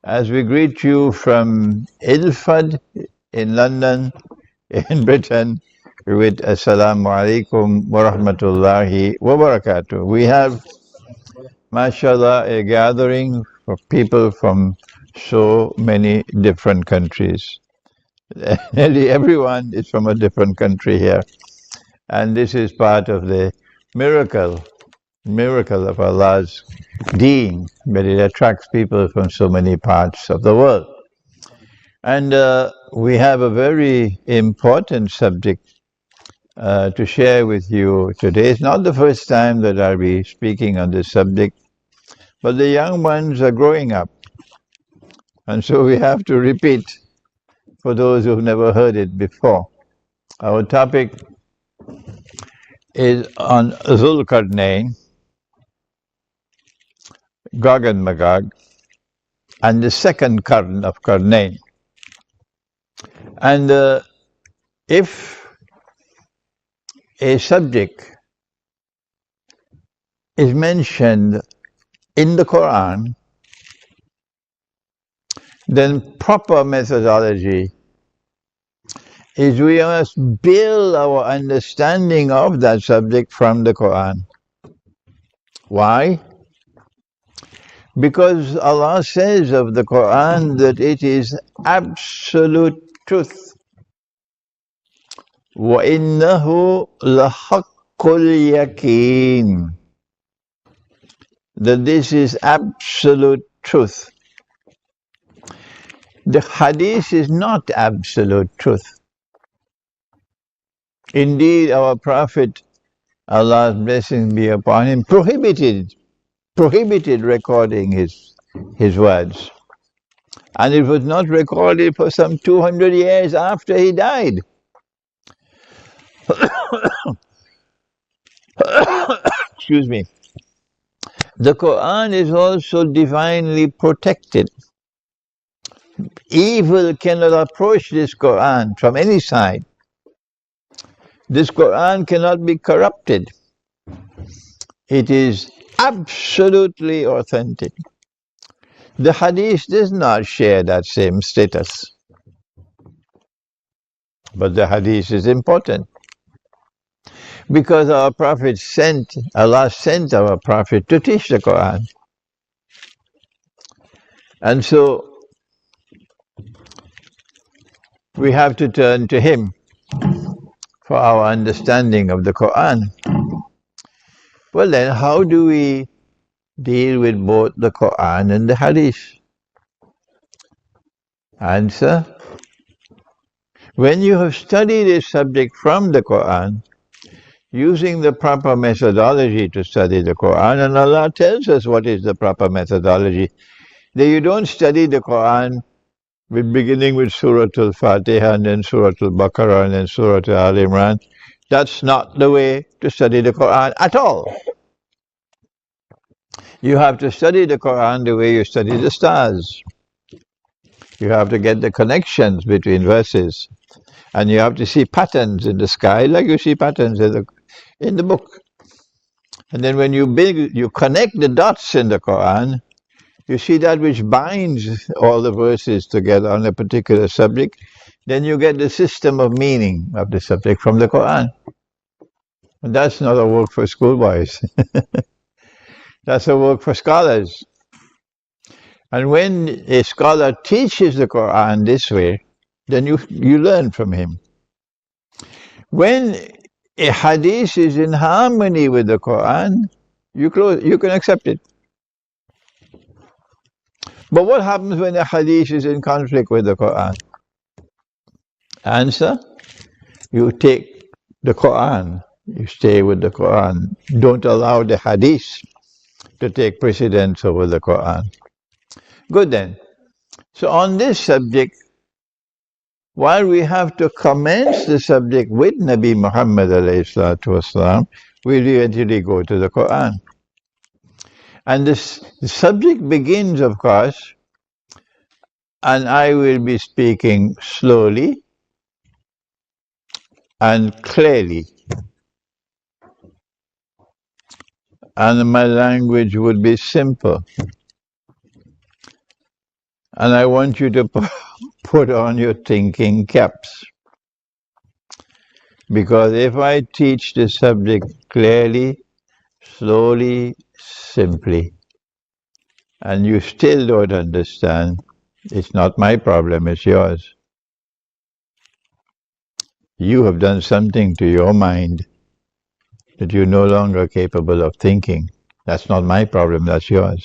as we greet you from Ilford in London, in Britain, with Assalamu alaikum wa rahmatullahi wa barakatuh. We have, mashallah, a gathering of people from so many different countries. Nearly everyone is from a different country here. And this is part of the miracle of Allah's deen, that it attracts people from so many parts of the world. And we have a very important subject to share with you today. It's not the first time that I'll be speaking on this subject, but the young ones are growing up. And so we have to repeat for those who've never heard it before. Our topic is on Zulqarnain, Gog and Magog, and the second Qarn of Qarnain. And if a subject is mentioned in the Quran, then proper methodology is we must build our understanding of that subject from the Quran. Why? Because Allah says of the Quran that it is absolute truth. وَإِنَّهُ لَحَقُّ الْيَقِينِ. That this is absolute truth. The hadith is not absolute truth. Indeed, our Prophet, Allah's blessings be upon him, prohibited recording his words. And it was not recorded for some 200 years after he died. Excuse me. The Quran is also divinely protected. Evil cannot approach this Quran from any side. This Quran cannot be corrupted. It is absolutely authentic. The Hadith does not share that same status. But the Hadith is important. Because our Prophet Allah sent our Prophet to teach the Quran. And so we have to turn to him for our understanding of the Quran. Well then, how do we deal with both the Quran and the Hadith? Answer: when you have studied a subject from the Quran, using the proper methodology to study the Quran, and Allah tells us what is the proper methodology, that you don't study the Quran beginning with Surah Al-Fatiha and then Surah Al-Baqarah and then Surah Al-Imran. That's not the way to study the Quran at all. You have to study the Quran the way you study the stars. You have to get the connections between verses. And you have to see patterns in the sky like you see patterns in the book. And then when you connect the dots in the Quran, you see that which binds all the verses together on a particular subject, then you get the system of meaning of the subject from the Quran. And that's not a work for schoolboys. That's a work for scholars. And when a scholar teaches the Quran this way, then you learn from him. When a hadith is in harmony with the Quran, you can accept it. But what happens when a hadith is in conflict with the Quran? Answer: you take the Quran. You stay with the Quran. Don't allow the hadith to take precedence over the Quran. Good then. So on this subject, while we have to commence the subject with Nabi Muhammad ﷺ, we eventually go to the Quran. And the subject begins, of course, and I will be speaking slowly and clearly. And my language would be simple. And I want you to put on your thinking caps. Because if I teach the subject clearly, slowly, simply, and you still don't understand, it's not my problem, it's yours. You have done something to your mind that you're no longer capable of thinking. That's not my problem, that's yours.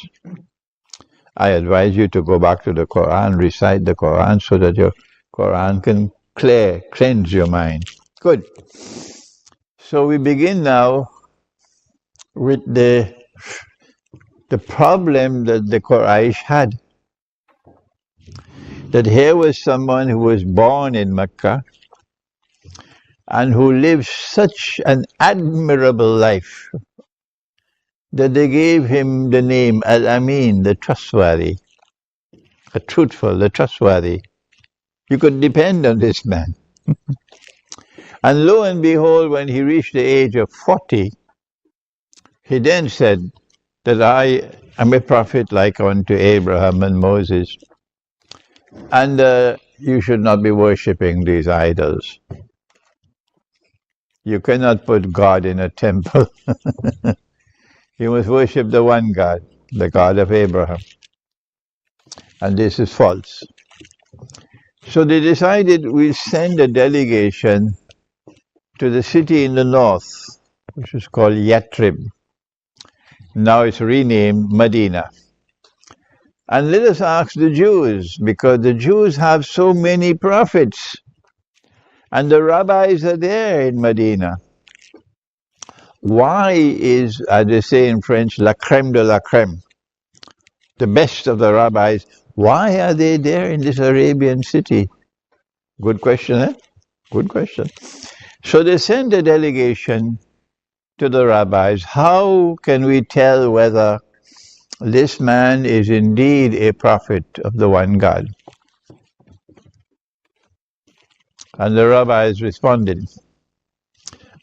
I advise you to go back to the Quran, recite the Quran so that your Quran can cleanse your mind. Good. So we begin now with the problem that the Quraysh had. That here was someone who was born in Mecca and who lived such an admirable life that they gave him the name Al-Amin, the trustworthy, the truthful, the trustworthy. You could depend on this man. And lo and behold, when he reached the age of 40, he then said that I am a prophet like unto Abraham and Moses, and you should not be worshipping these idols. You cannot put God in a temple. You must worship the one God, the God of Abraham. And this is false. So they decided we'll send a delegation to the city in the north, which is called Yathrib. Now it's renamed Medina. And let us ask the Jews, because the Jews have so many prophets, and the rabbis are there in Medina. Why is, as they say in French, la crème de la crème, the best of the rabbis, why are they there in this Arabian city? Good question, eh? Good question. So they send a delegation to the rabbis. How can we tell whether this man is indeed a prophet of the one God? And the rabbis responded,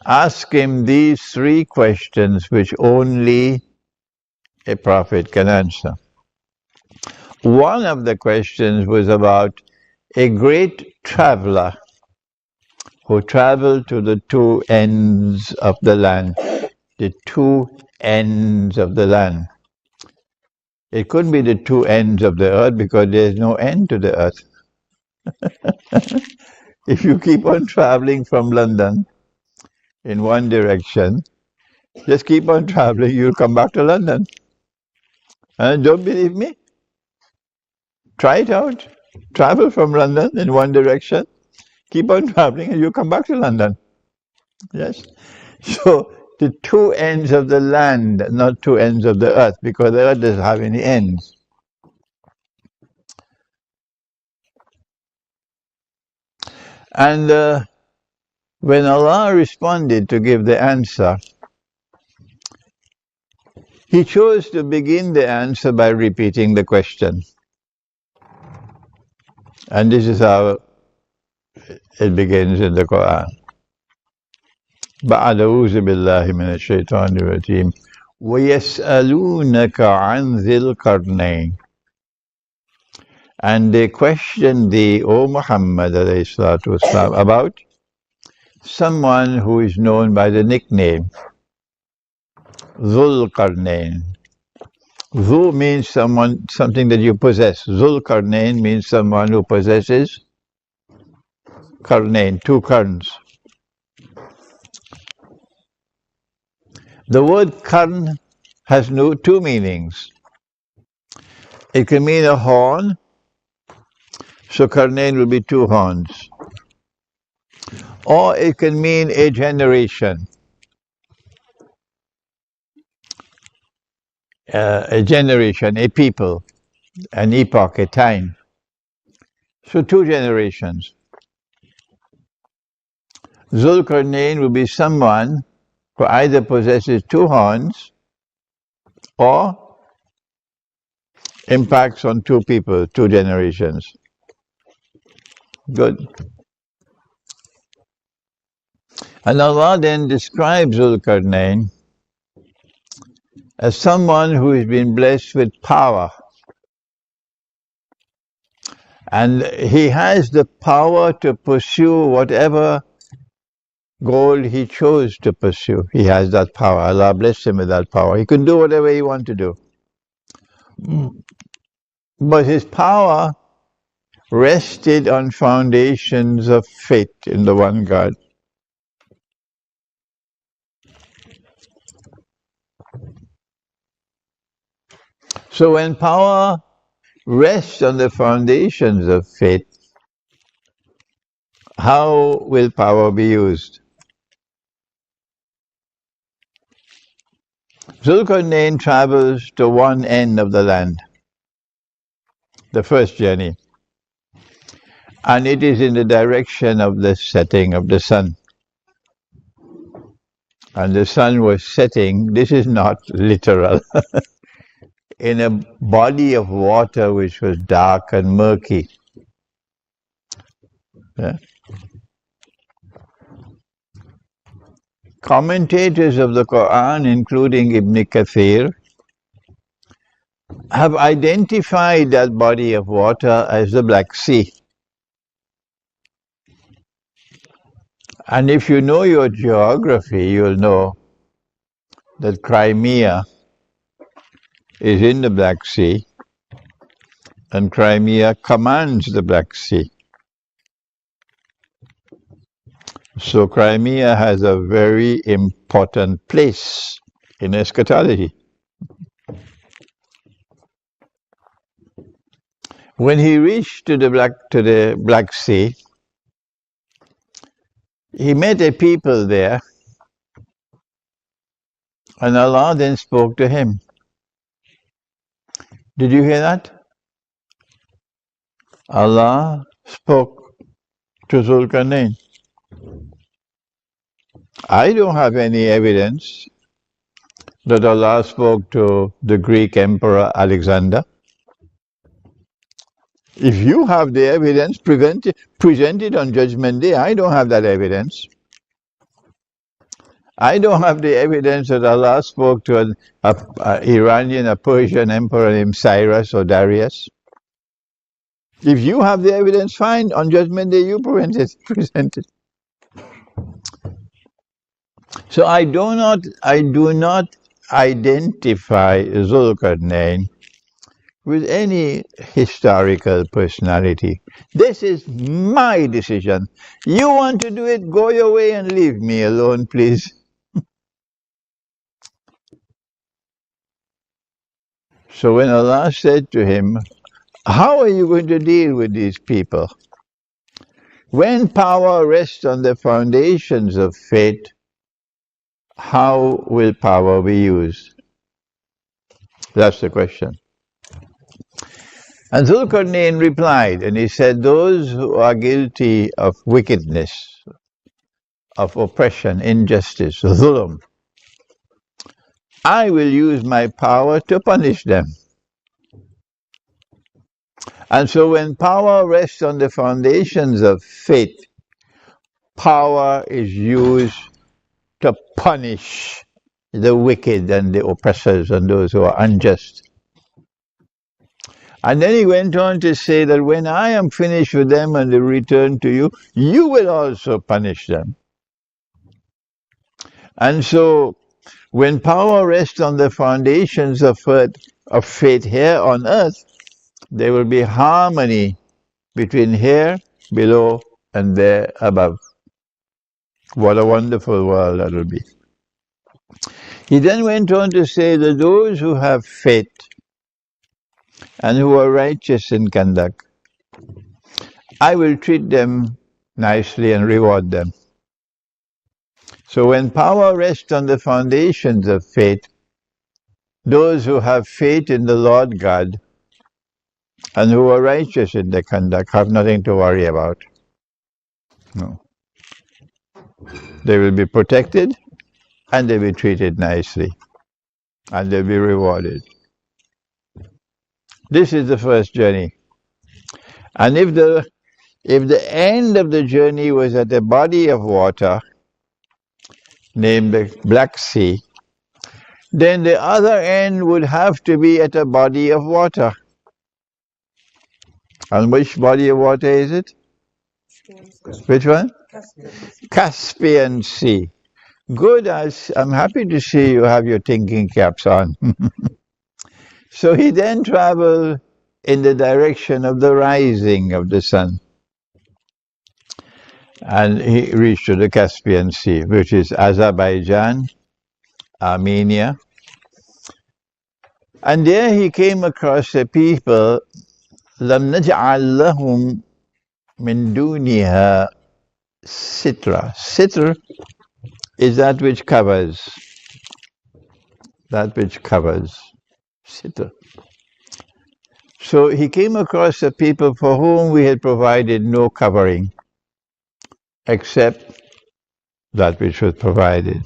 ask him these 3 questions which only a prophet can answer. One of the questions was about a great traveler who traveled to the 2 ends of the land. The 2 ends of the land. It couldn't be the 2 ends of the earth because there's no end to the earth. If you keep on traveling from London in one direction, just keep on traveling, you'll come back to London. And don't believe me? Try it out. Travel from London in one direction, keep on traveling, and you'll come back to London. Yes? So, the 2 ends of the land, not 2 ends of the earth, because the earth doesn't have any ends. And when Allah responded to give the answer, He chose to begin the answer by repeating the question. And this is how it begins in the Quran. بعد أعوذ بالله من الشيطان الرجيم ويسألونك عن ذي القرنين. And they questioned thee, O Muhammad والسلام, about someone who is known by the nickname Dhul Qarnayn. Dhu means something that you possess. Dhul Qarnayn means someone who possesses Qarnayn, 2 corns. The word qarn has 2 meanings. It can mean a horn, so Qarnayn will be 2 horns. Or it can mean a generation. A generation, a people, an epoch, a time. So 2 generations. Zulkarnain will be someone who either possesses 2 horns or impacts on 2 people, 2 generations. Good. And Allah then describes Zulkarnain as someone who has been blessed with power. And he has the power to pursue whatever goal he chose to pursue. He has that power. Allah blessed him with that power. He can do whatever he wants to do. But his power rested on foundations of faith in the one God. So when power rests on the foundations of faith, how will power be used? Zulkarnain travels to one end of the land, the first journey, and it is in the direction of the setting of the sun. And the sun was setting, this is not literal, in a body of water which was dark and murky. Yeah. Commentators of the Quran, including Ibn Kathir, have identified that body of water as the Black Sea. And if you know your geography, you'll know that Crimea is in the Black Sea, and Crimea commands the Black Sea. So Crimea has a very important place in eschatology. When he reached to the Black Sea, he met a people there, and Allah then spoke to him. Did you hear that? Allah spoke to Zulkarnain. I don't have any evidence that Allah spoke to the Greek Emperor Alexander. If you have the evidence, present it on Judgment Day. I don't have that evidence. I don't have the evidence that Allah spoke to an Iranian, a Persian emperor named Cyrus or Darius. If you have the evidence, fine. On Judgment Day, you present it. So I do not identify Zulkarnain with any historical personality. This is my decision. You want to do it, go your way and leave me alone, please. So when Allah said to him, how are you going to deal with these people? When power rests on the foundations of faith, how will power be used? That's the question. And Zulkarnain replied, and he said, those who are guilty of wickedness, of oppression, injustice, zulm, I will use my power to punish them. And so when power rests on the foundations of faith, power is used to punish the wicked and the oppressors and those who are unjust. And then he went on to say that when I am finished with them and they return to you, you will also punish them. And so when power rests on the foundations of faith here on earth, there will be harmony between here, below, and there above. What a wonderful world that will be. He then went on to say that those who have faith and who are righteous in conduct, I will treat them nicely and reward them. So when power rests on the foundations of faith, those who have faith in the Lord God and who are righteous in their conduct have nothing to worry about. No. They will be protected and they will be treated nicely and they'll be rewarded. This is the first journey. And if the end of the journey was at a body of water named the Black Sea, then the other end would have to be at a body of water. And which body of water is it? Which one? Caspian Sea. Good. I'm happy to see you have your thinking caps on. So he then traveled in the direction of the rising of the sun. And he reached to the Caspian Sea, which is Azerbaijan, Armenia. And there he came across a people, لَمْ نَجْعَلْ لَهُمْ مِنْ دُونِهَا سِتْرًا. Sitr is that which covers. That which covers. Sitr. So he came across a people for whom we had provided no covering except that which was provided.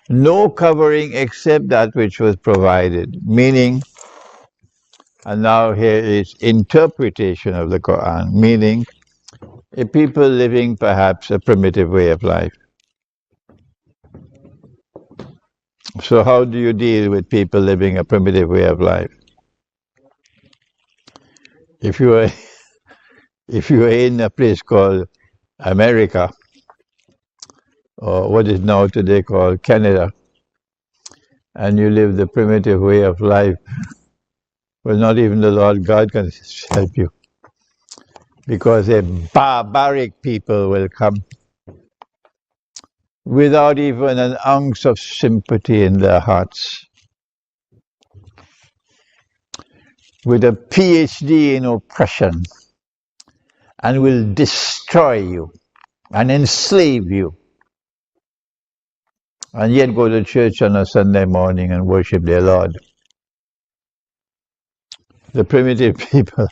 No covering except that which was provided, meaning, and now here is interpretation of the Quran, meaning a people living perhaps a primitive way of life. So how do you deal with people living a primitive way of life? If you are in a place called America, or what is now today called Canada, and you live the primitive way of life, well, not even the Lord God can help you, because a barbaric people will come without even an ounce of sympathy in their hearts, with a PhD in oppression, and will destroy you and enslave you, and yet go to church on a Sunday morning and worship their Lord. The primitive people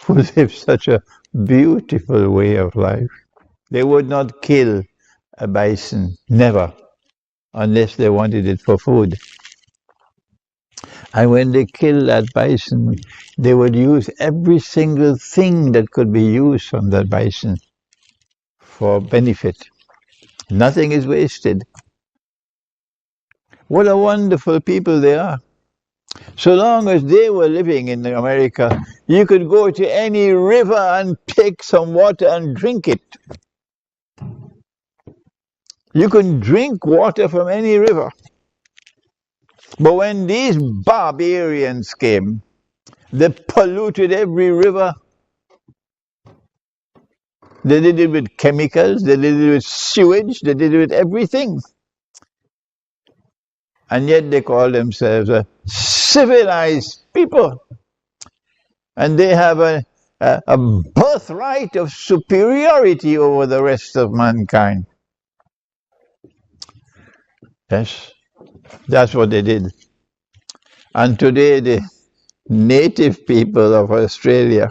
who live such a beautiful way of life, they would not kill a bison, never, unless they wanted it for food. And when they kill that bison, they would use every single thing that could be used from that bison for benefit. Nothing is wasted. What a wonderful people they are. So long as they were living in America, you could go to any river and take some water and drink it. You can drink water from any river. But when these barbarians came, they polluted every river. They did it with chemicals, they did it with sewage, they did it with everything. And yet they call themselves a civilized people. And they have a birthright of superiority over the rest of mankind. Yes, that's what they did. And today the native people of Australia,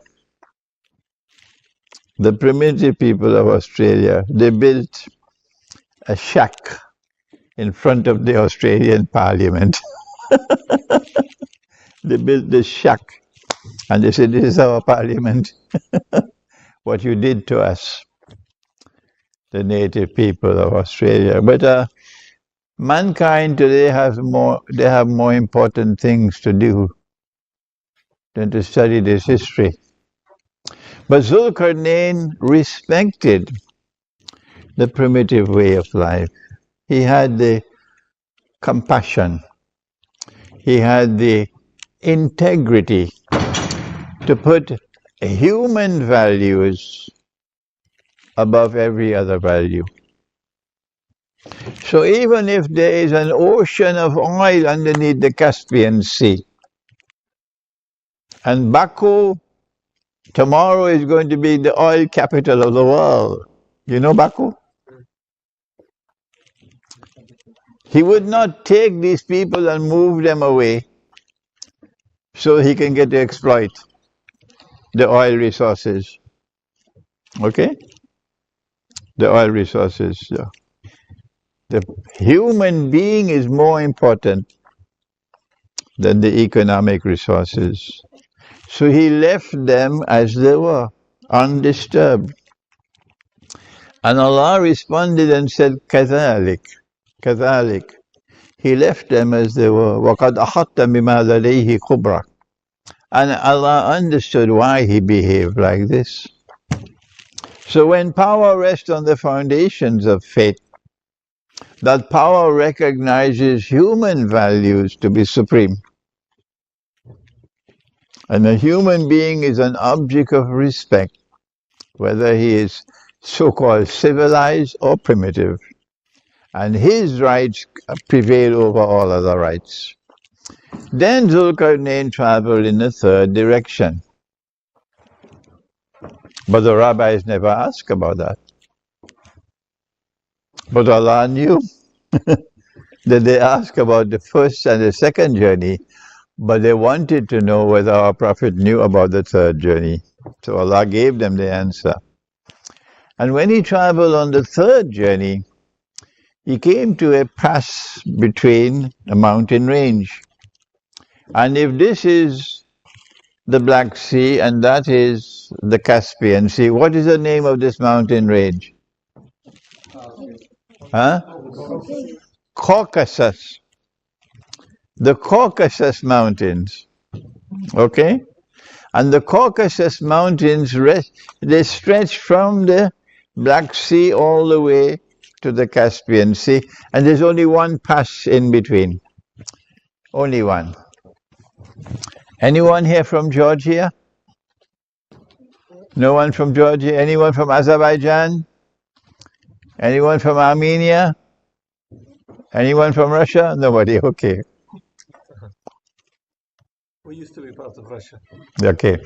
the primitive people of Australia, they built a shack in front of the Australian Parliament. They built this shack and they said, "This is our Parliament." What you did to us, the native people of Australia. But mankind today they have more important things to do than to study this history. But Zulkarnain respected the primitive way of life. He had the compassion. He had the integrity to put human values above every other value. So even if there is an ocean of oil underneath the Caspian Sea, and Baku tomorrow is going to be the oil capital of the world. You know Baku? He would not take these people and move them away so he can get to exploit the oil resources. Okay? The oil resources. Yeah. The human being is more important than the economic resources. So he left them as they were, undisturbed. And Allah responded and said, كَذَلِكَ. كَذَلِكَ. He left them as they were. وَقَدْ أَحَطَّ بِمَا لَدَيْهِ خُبْرًا. And Allah understood why he behaved like this. So when power rests on the foundations of faith, that power recognizes human values to be supreme. And a human being is an object of respect, whether he is so-called civilized or primitive. And his rights prevail over all other rights. Then Zulkarnain traveled in the third direction. But the rabbis never asked about that. But Allah knew that they asked about the first and the second journey, but they wanted to know whether our Prophet knew about the third journey. So Allah gave them the answer. And when he traveled on the third journey, he came to a pass between a mountain range. And if this is the Black Sea and that is the Caspian Sea, what is the name of this mountain range? Huh? Caucasus. The Caucasus Mountains. Okay? And the Caucasus Mountains, they stretch from the Black Sea all the way to the Caspian Sea, and there's only one pass in between. Only one. Anyone here from Georgia? No one from Georgia? Anyone from Azerbaijan? Anyone from Armenia? Anyone from Russia? Nobody, okay. We used to be part of Russia. Okay.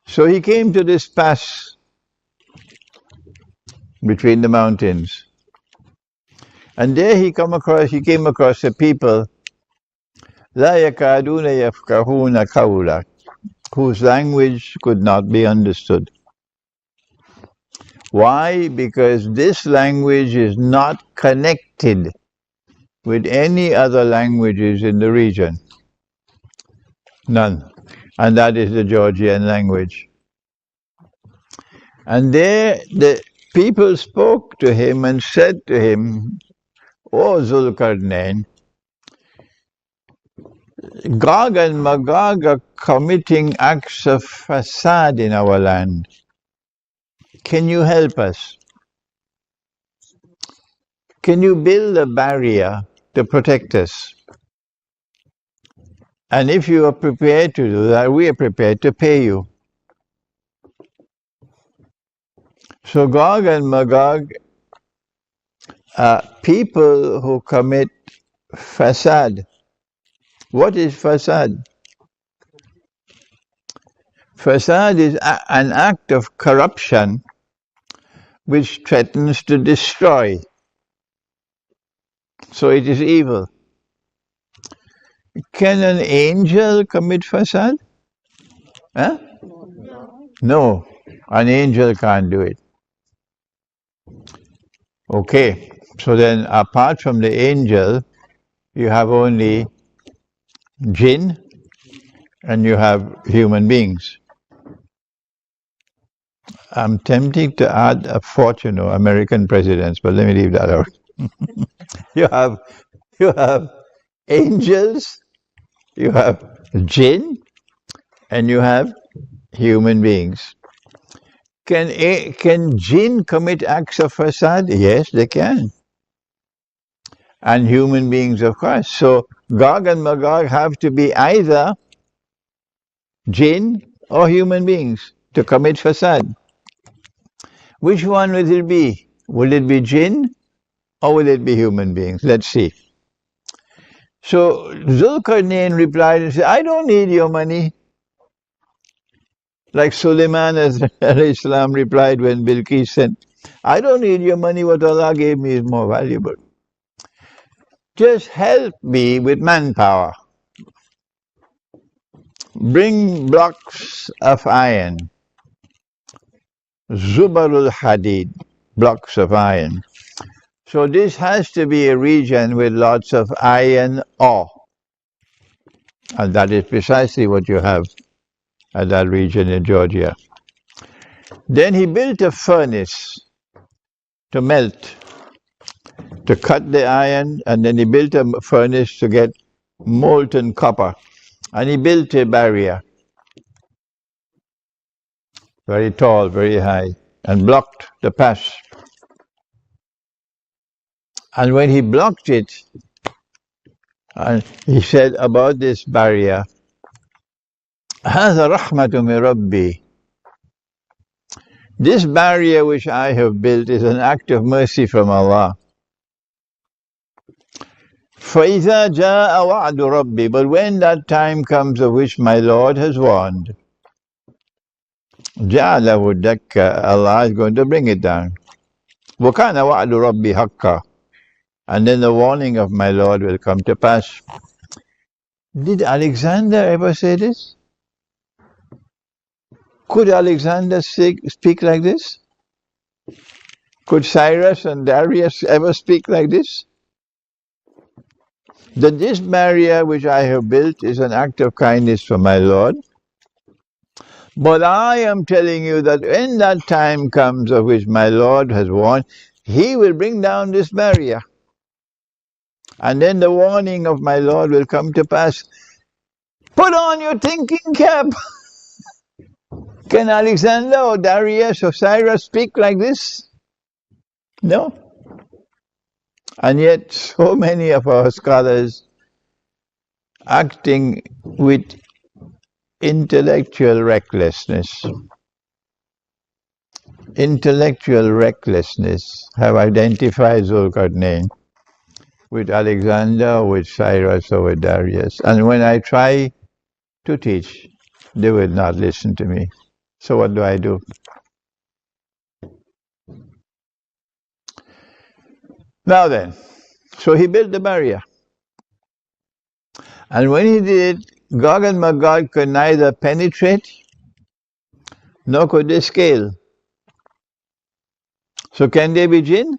So he came to this pass between the mountains. And there he came across a people لا يكادون يفقهون قولا, whose language could not be understood. Why? Because this language is not connected with any other languages in the region. None. And that is the Georgian language. And there the people spoke to him and said to him, O Zulkarnain, Gog and Magog are committing acts of facade in our land. Can you help us? Can you build a barrier to protect us? And if you are prepared to do that, we are prepared to pay you. So Gog and Magog are people who commit facade. What is facade? Facade is an act of corruption which threatens to destroy. So it is evil. Can an angel commit facade? Huh? No, an angel can't do it. Okay, so then apart from the angel, you have only jinn and you have human beings. I'm tempted to add a fourth, American presidents, but let me leave that out. You have angels, you have jinn, and you have human beings. Can jinn commit acts of facade? Yes, they can. And human beings, of course. So Gog and Magog have to be either jinn or human beings to commit facade. Which one will it be? Will it be jinn or will it be human beings? Let's see. So Zulkarnain replied and said, I don't need your money. Like Sulaiman Islam replied when Bilqis said, I don't need your money, what Allah gave me is more valuable. Just help me with manpower. Bring blocks of iron. Zubarul Hadid, blocks of iron. So this has to be a region with lots of iron ore. And that is precisely what you have at that region in Georgia. Then he built a furnace to melt, to cut the iron, and then he built a furnace to get molten copper. And he built a barrier, very tall, very high, and blocked the pass. And when he blocked it, and he said about this barrier, هذا رحمة من ربي. This barrier which I have built is an act of mercy from Allah. فإذا جاء وعد ربي. But when that time comes of which my Lord has warned, جعله دكا. Allah is going to bring it down. وكان وعد ربي حقا. And then the warning of my Lord will come to pass. Did Alexander ever say this? Could Alexander speak like this? Could Cyrus and Darius ever speak like this? That this barrier which I have built is an act of kindness from my Lord. But I am telling you that when that time comes of which my Lord has warned, He will bring down this barrier. And then the warning of my Lord will come to pass. Put on your thinking cap. Can Alexander or Darius or Cyrus speak like this? No. And yet so many of our scholars acting with intellectual recklessness have identified Zulqarnain with Alexander, with Cyrus, or with Darius. And when I try to teach, they will not listen to me. So what do? Now then, so he built the barrier. And when he did, Gog and Magog could neither penetrate nor could they scale. So can they be jinn?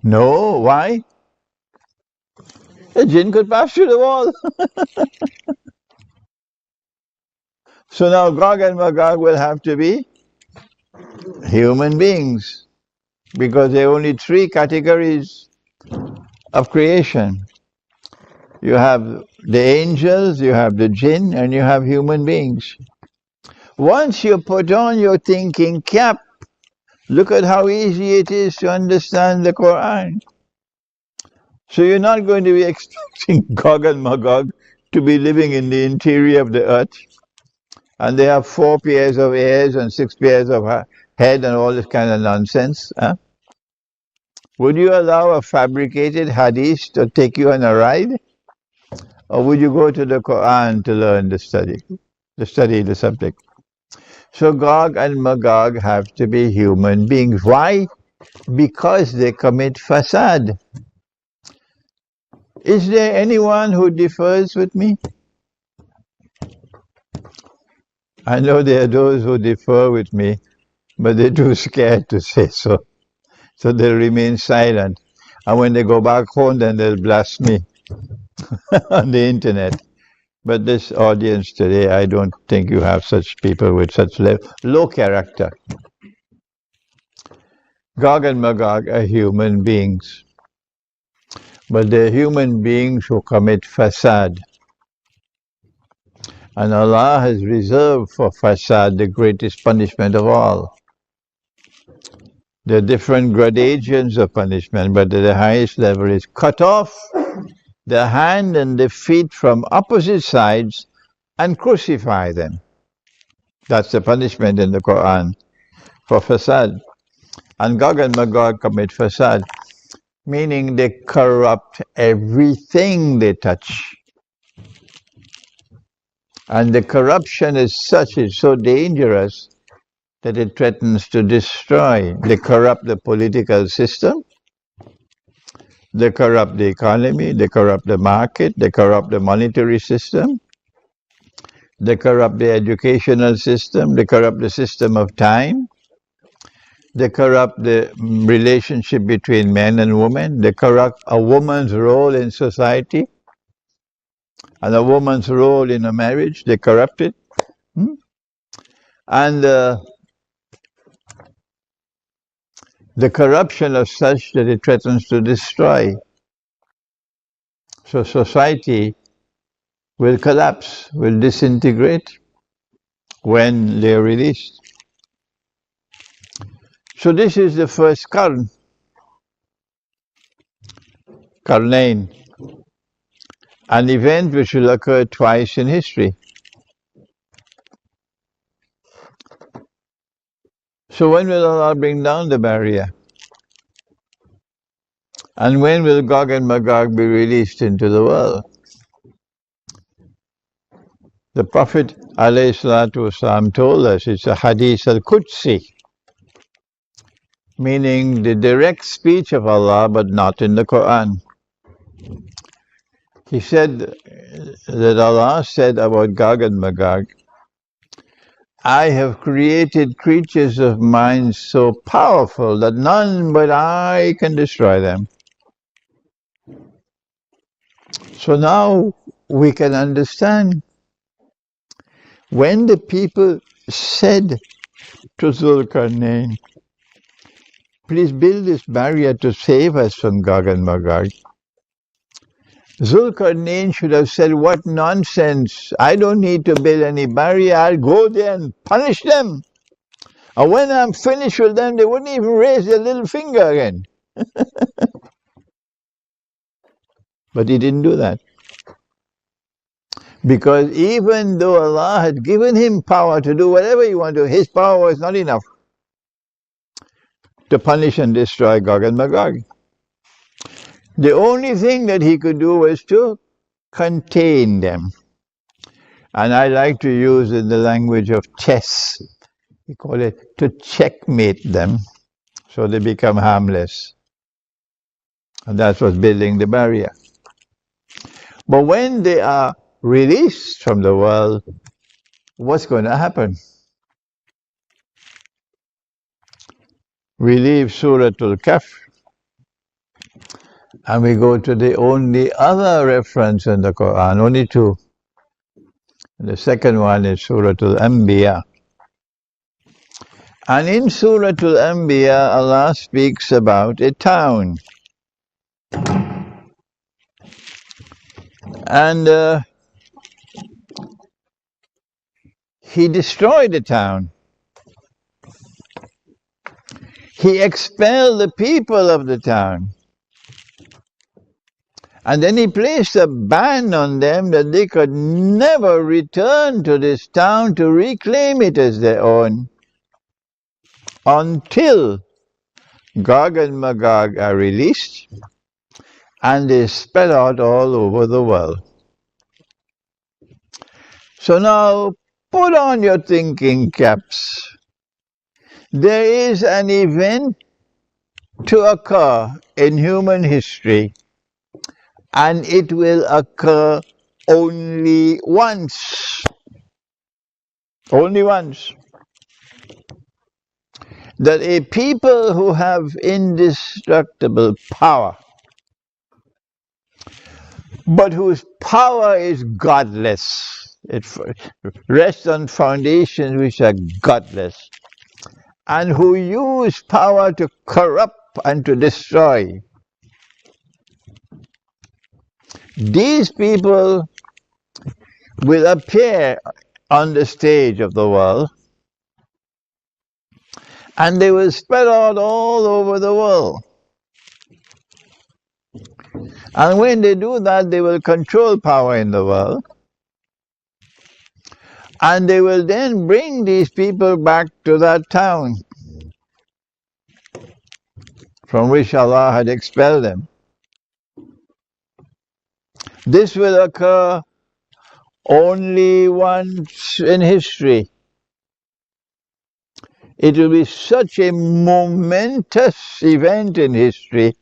No. Why? A jinn could pass through the wall. So now Gog and Magog will have to be human beings, because there are only three categories of creation. You have the angels, you have the jinn, and you have human beings. Once you put on your thinking cap, look at how easy it is to understand the Quran. So you're not going to be expecting Gog and Magog to be living in the interior of the earth, and they have 4 pairs of ears and 6 pairs of head and all this kind of nonsense. Huh? Would you allow a fabricated hadith to take you on a ride? Or would you go to the Quran to learn to study the subject? So Gog and Magog have to be human beings. Why? Because they commit fasad. Is there anyone who differs with me? I know there are those who differ with me, but they're too scared to say so. So they'll remain silent. And when they go back home, then they'll blast me on the internet. But this audience today, I don't think you have such people with such low character. Gog and Magog are human beings. But they're human beings who commit fasad. And Allah has reserved for fasad the greatest punishment of all. There are different gradations of punishment, but the highest level is cut off the hand and the feet from opposite sides and crucify them. That's the punishment in the Quran for fasad. And Gog and Magog commit fasad, meaning they corrupt everything they touch. And the corruption is such, it's so dangerous that it threatens to destroy. They corrupt the political system, they corrupt the economy, they corrupt the market, they corrupt the monetary system, they corrupt the educational system, they corrupt the system of time, they corrupt the relationship between men and women, they corrupt a woman's role in society and a woman's role in a marriage, they corrupt it. And the corruption of such that it threatens to destroy. So society will collapse, will disintegrate when they are released. So this is the first Qarnain, an event which will occur twice in history. So when will Allah bring down the barrier? And when will Gog and Magog be released into the world? The Prophet ﷺ told us it's a hadith al-Qudsi, meaning the direct speech of Allah, but not in the Quran. He said that Allah said about Gog and Magog, I have created creatures of mine so powerful that none but I can destroy them. So now we can understand when the people said to Zulkarnain, please build this barrier to save us from Gog and Magog. Zulkarnain should have said, what nonsense, I don't need to build any barrier, I'll go there and punish them. And when I'm finished with them, they wouldn't even raise their little finger again. But he didn't do that. Because even though Allah had given him power to do whatever he wanted to, his power was not enough to punish and destroy Gog and Magog. The only thing that he could do was to contain them. And I like to use in the language of chess, we call it to checkmate them so they become harmless. And that's what's building the barrier. But when they are released from the world, what's going to happen? We leave Surah Al-Kahf and we go to the only other reference in the Quran, only two. The second one is Surah Al-Anbiya. And in Surah Al-Anbiya, Allah speaks about a town. And he destroyed the town. He expelled the people of the town. And then he placed a ban on them that they could never return to this town to reclaim it as their own until Gog and Magog are released and they spread out all over the world. So now, put on your thinking caps. There is an event to occur in human history, and it will occur only once. Only once. That a people who have indestructible power, but whose power is godless, it rests on foundations which are godless, and who use power to corrupt and to destroy. These people will appear on the stage of the world, and they will spread out all over the world. And when they do that, they will control power in the world. And they will then bring these people back to that town from which Allah had expelled them. This will occur only once in history. It will be such a momentous event in history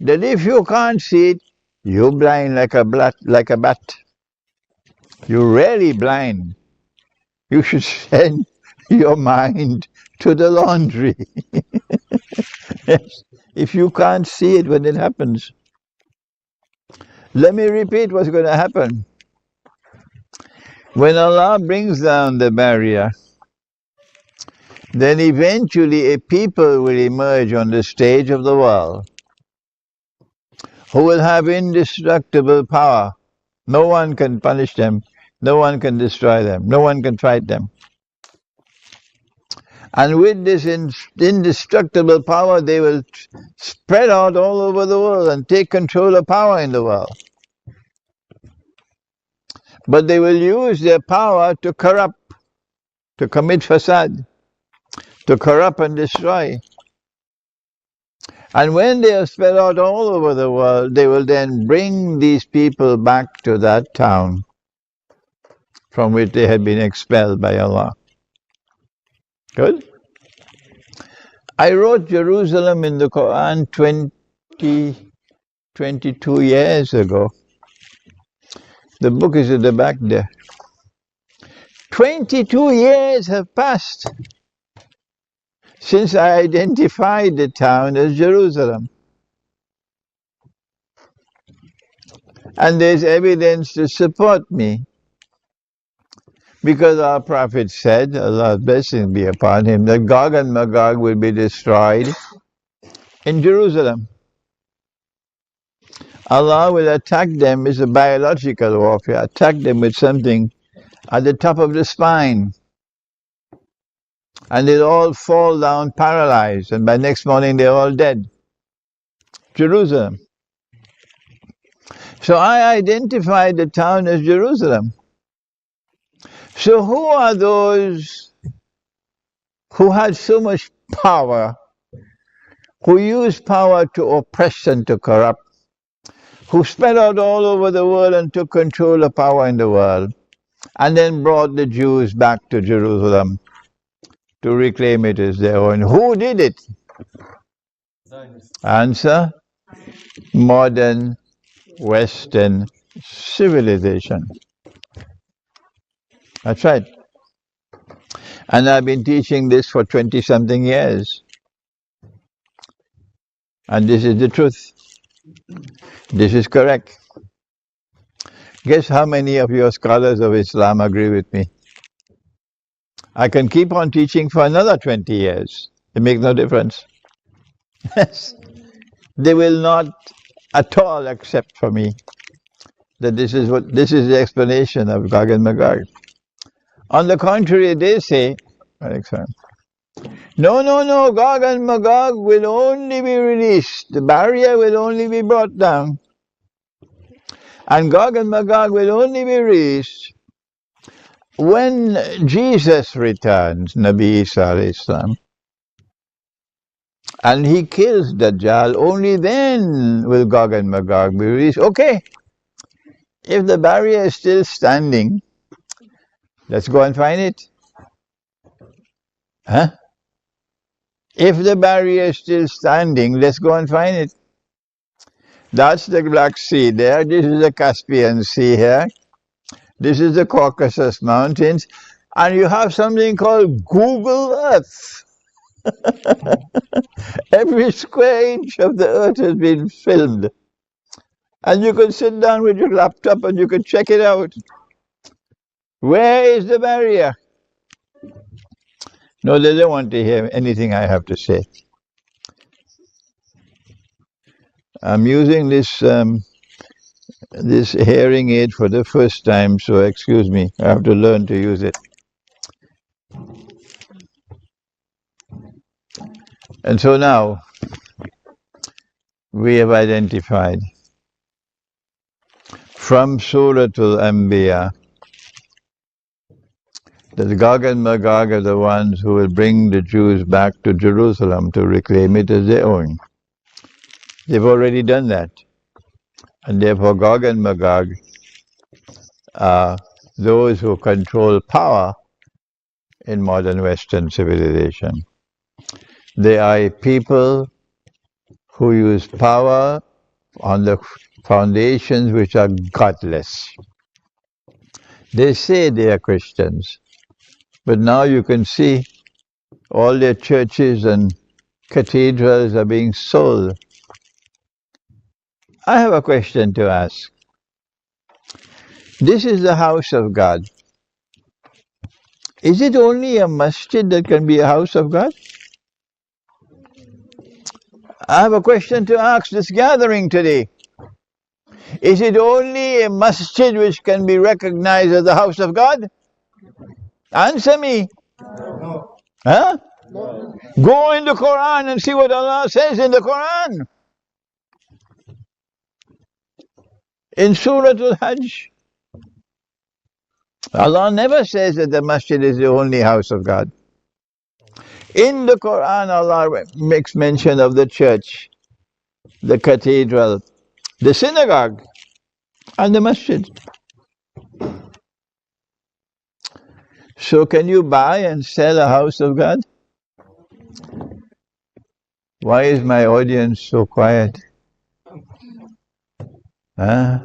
that if you can't see it, you're blind like a bat. You're really blind. You should send your mind to the laundry. Yes, if you can't see it when it happens. Let me repeat what's going to happen. When Allah brings down the barrier, then eventually a people will emerge on the stage of the world who will have indestructible power. No one can punish them. No one can destroy them. No one can fight them. And with this indestructible power, they will spread out all over the world and take control of power in the world. But they will use their power to corrupt, to commit fasad, to corrupt and destroy. And when they are spread out all over the world, they will then bring these people back to that town from which they had been expelled by Allah. Good? I wrote Jerusalem in the Quran 22 years ago. The book is at the back there. 22 years have passed since I identified the town as Jerusalem. And there's evidence to support me. Because our Prophet said, Allah's blessing be upon him, that Gog and Magog will be destroyed in Jerusalem. Allah will attack them as a biological warfare, attack them with something at the top of the spine. And they'll all fall down paralyzed, and by next morning they're all dead. Jerusalem. So I identified the town as Jerusalem. So who are those who had so much power, who used power to oppress and to corrupt, who spread out all over the world and took control of power in the world, and then brought the Jews back to Jerusalem to reclaim it as their own? Who did it? Answer: modern Western civilization. That's right. And I've been teaching this for 20-something years. And this is the truth. This is correct. Guess how many of your scholars of Islam agree with me? I can keep on teaching for another 20 years. It makes no difference. Yes. They will not at all accept for me that this is the explanation of Gog and Magog. On the contrary, they say, no, Gog and Magog will only be released. The barrier will only be brought down. And Gog and Magog will only be released when Jesus returns, Nabi Isa alayhi salam, and he kills Dajjal. Only then will Gog and Magog be released. Okay, if the barrier is still standing, let's go and find it. Huh? If the barrier is still standing, let's go and find it. That's the Black Sea there. This is the Caspian Sea here. This is the Caucasus Mountains. And you have something called Google Earth. Every square inch of the earth has been filmed. And you can sit down with your laptop and you can check it out. Where is the barrier? No, they don't want to hear anything I have to say. I'm using this hearing aid for the first time, so excuse me. I have to learn to use it. And so now, we have identified from Surah Al-Anbiya that Gog and Magog are the ones who will bring the Jews back to Jerusalem to reclaim it as their own. They've already done that. And therefore Gog and Magog are those who control power in modern Western civilization. They are a people who use power on the foundations which are godless. They say they are Christians, but now you can see all their churches and cathedrals are being sold. I have a question to ask. This is the house of God. Is it only a masjid that can be a house of God? I have a question to ask this gathering today. Is it only a masjid which can be recognized as the house of God? Answer me. No. Huh? No. Go in the Quran and see what Allah says in the Quran. In Surah Al-Hajj, Allah never says that the masjid is the only house of God. In the Quran, Allah makes mention of the church, the cathedral, the synagogue, and the masjid. So can you buy and sell a house of God? Why is my audience so quiet? Huh?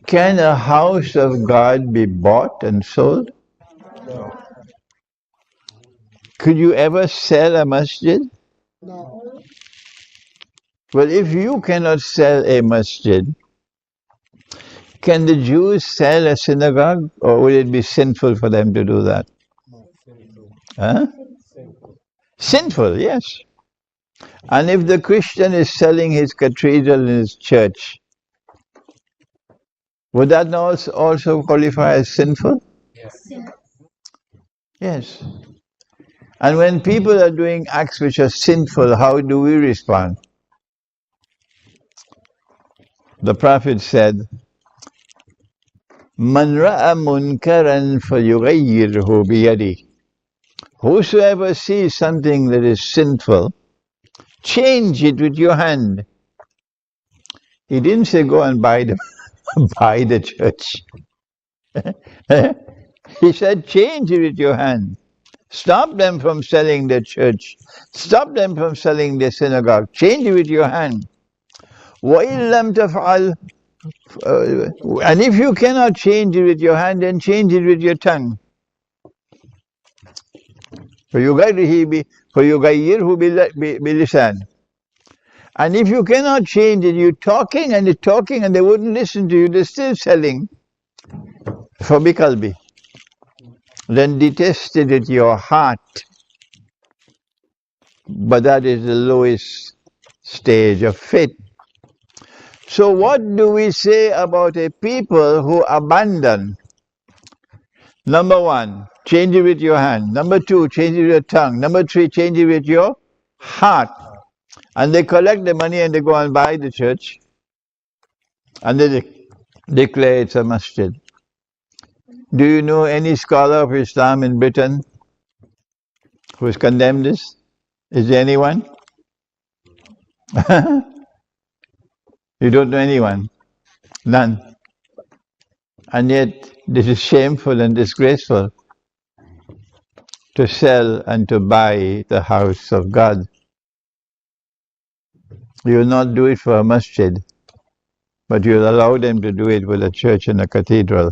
Can a house of God be bought and sold? No. Could you ever sell a masjid? No. Well, if you cannot sell a masjid, can the Jews sell a synagogue, or would it be sinful for them to do that? Huh? Sinful, yes. And if the Christian is selling his cathedral in his church, would that not also qualify as sinful? Yes. Yes. And when people are doing acts which are sinful, how do we respond? The Prophet said, Man ra'a munkaran falyughayyirhu biyadihi. Whosoever sees something that is sinful, change it with your hand. He didn't say go and buy the church. He said change it with your hand. Stop them from selling the church. Stop them from selling the synagogue. Change it with your hand. وَإِن لَمْ تَفْعَلْ And if you cannot change it with your hand, then change it with your tongue. فَيُغَيِّرْهُ بِلِسَانٍ And if you cannot change it, you're talking and they wouldn't listen to you, they're still selling. فَبِقَلْبِهِ Then detest it with your heart. But that is the lowest stage of faith. So what do we say about a people who abandon? Number one, change it with your hand. Number two, change it with your tongue. Number three, change it with your heart. And they collect the money and they go and buy the church. And they declare it's a masjid. Do you know any scholar of Islam in Britain who has condemned this? Is there anyone? You don't know anyone? None. And yet, this is shameful and disgraceful to sell and to buy the house of God. You will not do it for a masjid, but you will allow them to do it with a church and a cathedral.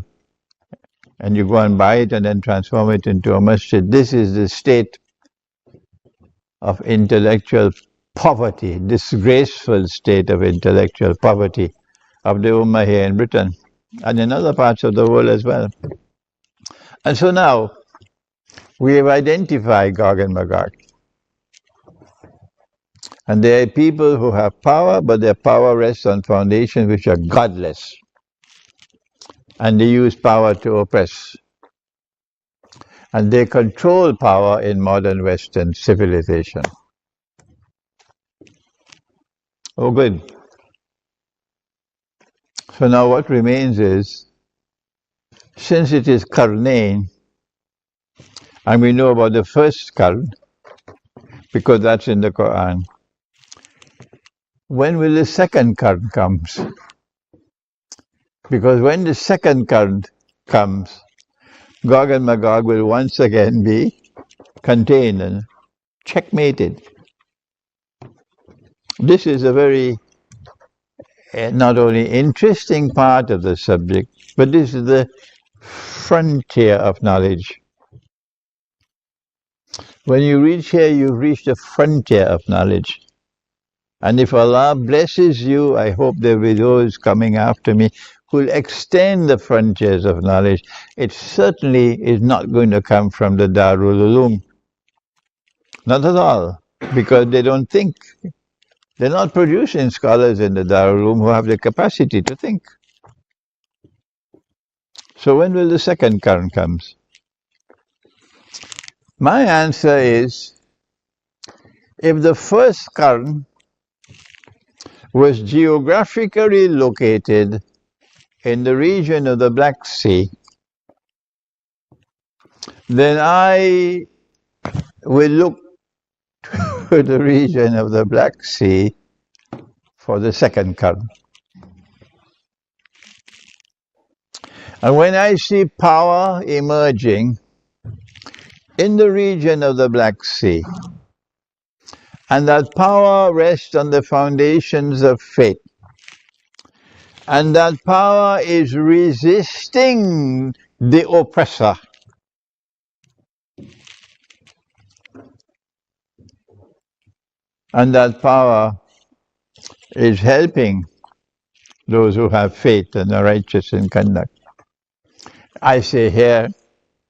And you go and buy it and then transform it into a masjid. This is the state of intellectual poverty, disgraceful state of intellectual poverty of the Ummah here in Britain and in other parts of the world as well. And so now, we have identified Gog and Magog. And there are people who have power, but their power rests on foundations which are godless. And they use power to oppress. And they control power in modern Western civilization. Oh, good. So now what remains is, since it is Qarnain, and we know about the first Qarn, because that's in the Quran, when will the second Qarn comes? Because when the second Qarn comes, Gog and Magog will once again be contained and checkmated. This is a very not only interesting part of the subject, but this is the frontier of knowledge. When you reach here, you've reached the frontier of knowledge. And if Allah blesses you, I hope there will be those coming after me who will extend the frontiers of knowledge. It certainly is not going to come from the Darul Uloom. Not at all, because they don't think They're not producing scholars in the Darul who have the capacity to think. So when will the second current come? My answer is, if the first current was geographically located in the region of the Black Sea, then I will look to the region of the Black Sea for the second current. And when I see power emerging in the region of the Black Sea, and that power rests on the foundations of faith, and that power is resisting the oppressor, and that power is helping those who have faith and are righteous in conduct, I say here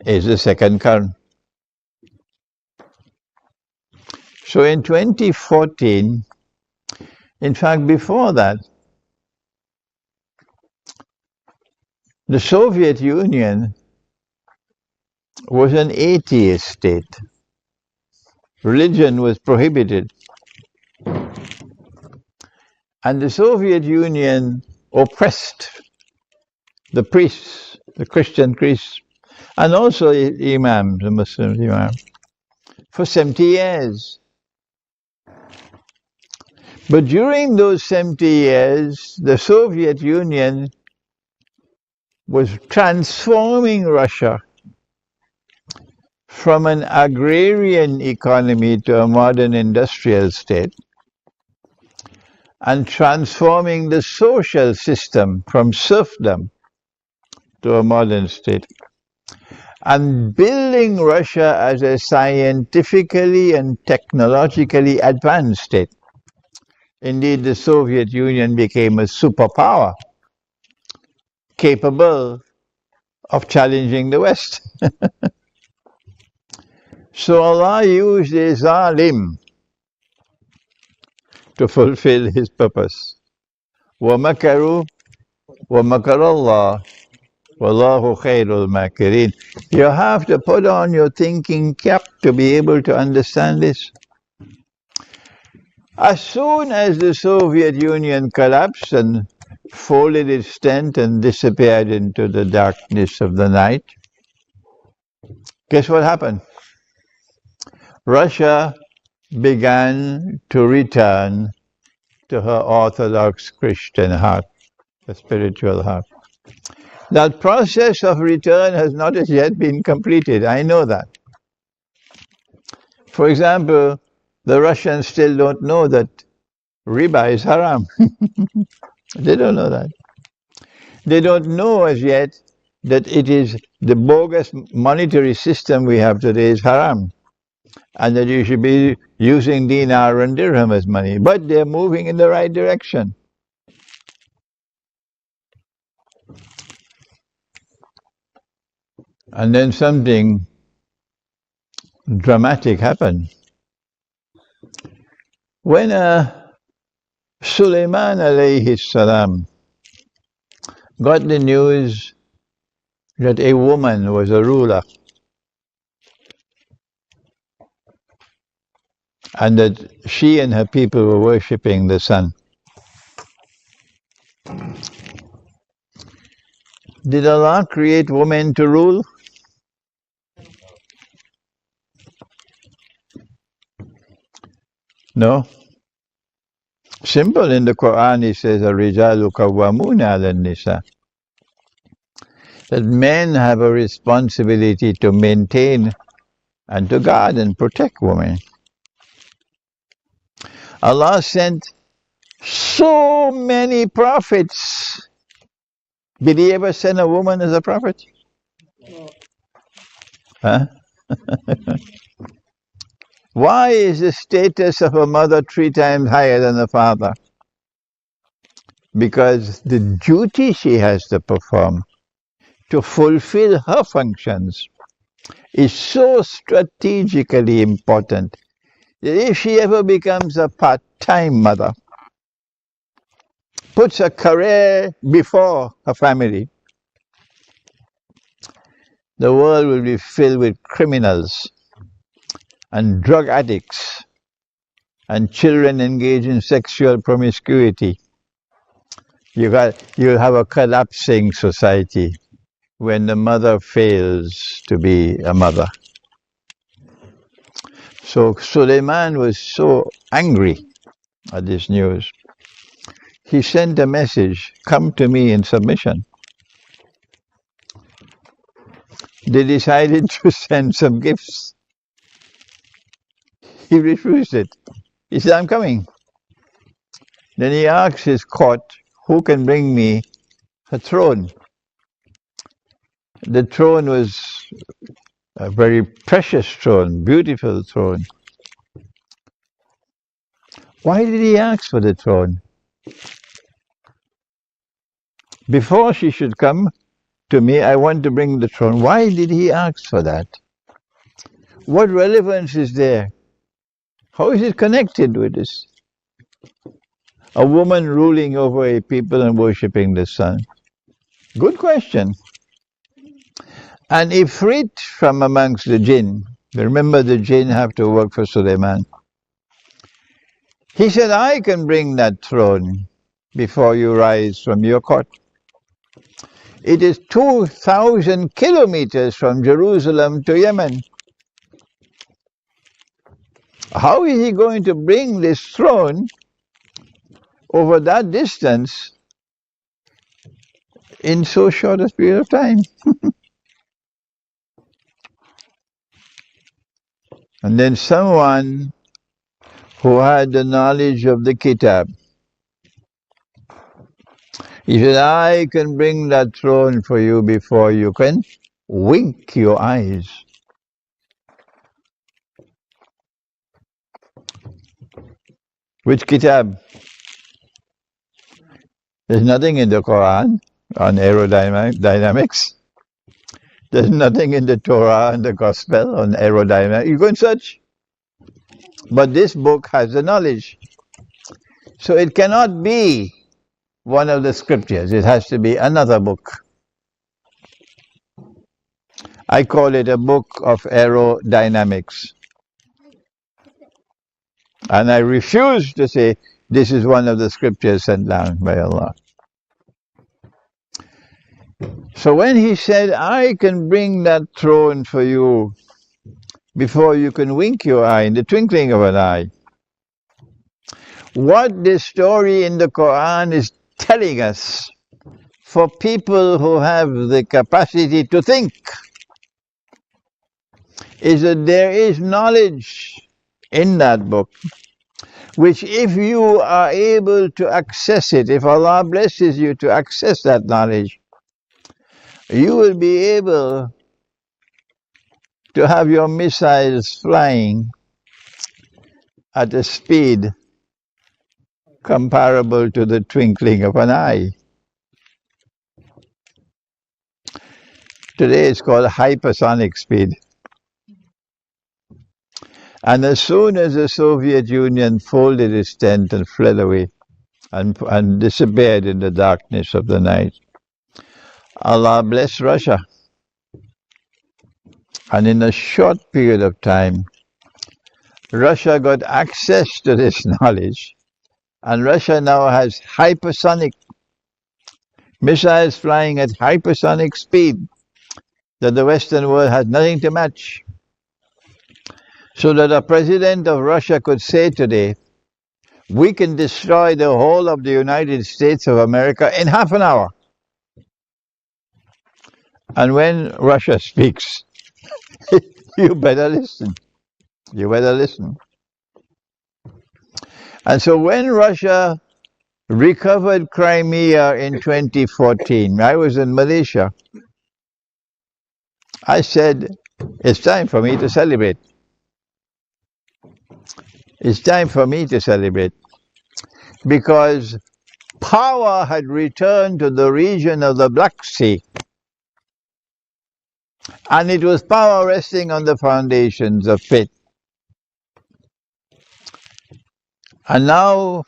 is the second current. So in 2014, in fact before that, the Soviet Union was an atheist state. Religion was prohibited. And the Soviet Union oppressed the priests, the Christian priests, and also imams, the Muslim imams, for 70 years. But during those 70 years, the Soviet Union was transforming Russia from an agrarian economy to a modern industrial state, and transforming the social system from serfdom to a modern state, and building Russia as a scientifically and technologically advanced state. Indeed, the Soviet Union became a superpower, capable of challenging the West. So Allah used a zalim to fulfill His purpose. وَمَكَرُوا وَمَكَرَ اللَّهُ وَاللَّهُ خَيْرُ الْمَاكِرِينَ. You have to put on your thinking cap to be able to understand this. As soon as the Soviet Union collapsed and folded its tent and disappeared into the darkness of the night, guess what happened? Russia began to return to her Orthodox Christian heart, the spiritual heart. That process of return has not as yet been completed. I know that. For example, the Russians still don't know that riba is haram. They don't know that. They don't know as yet that it is the bogus monetary system we have today is haram, and that you should be using dinar and dirham as money. But they're moving in the right direction. And then something dramatic happened. When Sulaiman alayhi salam got the news that a woman was a ruler, and that she and her people were worshipping the sun, did Allah create women to rule? No. Simple, in the Quran it says, الرِّجَالُ قَوَّامُونَ عَلَى النِّسَاءِ, that men have a responsibility to maintain and to guard and protect women. Allah sent so many prophets. Did He ever send a woman as a prophet? Huh? Why is the status of a mother 3 times higher than a father? Because the duty she has to perform to fulfill her functions is so strategically important that if she ever becomes a part-time mother, puts her career before her family, the world will be filled with criminals and drug addicts and children engaged in sexual promiscuity. You'll have a collapsing society when the mother fails to be a mother. So Suleiman was so angry at this news. He sent a message, come to me in submission. They decided to send some gifts. He refused it. He said, I'm coming. Then he asked his court, who can bring me a throne? The throne was a very precious throne, beautiful throne. Why did he ask for the throne? Before she should come to me, I want to bring the throne. Why did he ask for that? What relevance is there? How is it connected with this? A woman ruling over a people and worshipping the sun. Good question. An ifrit from amongst the jinn, remember the jinn have to work for Suleiman. He said, I can bring that throne before you rise from your court. It is 2,000 kilometers from Jerusalem to Yemen. How is he going to bring this throne over that distance in so short a period of time? And then someone who had the knowledge of the Kitab, he said, I can bring that throne for you before you can wink your eyes. Which Kitab? There's nothing in the Quran on aerodynamics. There's nothing in the Torah and the Gospel on aerodynamics. You go and search. But this book has the knowledge. So it cannot be one of the scriptures. It has to be another book. I call it a book of aerodynamics. And I refuse to say this is one of the scriptures sent down by Allah. So when he said, I can bring that throne for you before you can wink your eye, in the twinkling of an eye, what this story in the Quran is telling us, for people who have the capacity to think, is that there is knowledge in that book, which if you are able to access it, if Allah blesses you to access that knowledge, you will be able to have your missiles flying at a speed comparable to the twinkling of an eye. Today it's called hypersonic speed. And as soon as the Soviet Union folded its tent and fled away and disappeared in the darkness of the night, Allah blessed Russia. And in a short period of time, Russia got access to this knowledge, and Russia now has hypersonic missiles flying at hypersonic speed that the Western world has nothing to match. So that a president of Russia could say today, we can destroy the whole of the United States of America in half an hour. And when Russia speaks, you better listen. You better listen. And so when Russia recovered Crimea in 2014, I was in Malaysia. I said, it's time for me to celebrate. It's time for me to celebrate. Because power had returned to the region of the Black Sea. And it was power resting on the foundations of faith. And now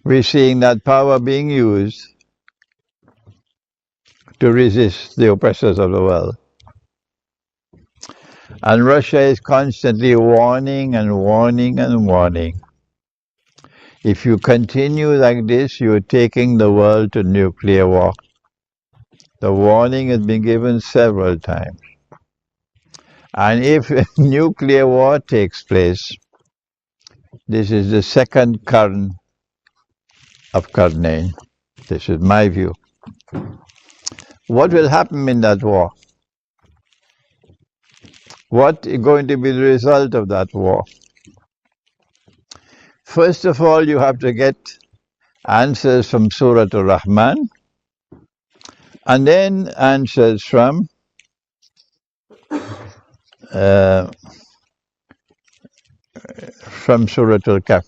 we're seeing that power being used to resist the oppressors of the world. And Russia is constantly warning and warning and warning. If you continue like this, you're taking the world to nuclear war. The warning has been given several times. And if nuclear war takes place, this is the second Qarn of Qarnayn. This is my view. What will happen in that war? What is going to be the result of that war? First of all, you have to get answers from Surah Al-Rahman, and then answers from Surah Al-Kahf.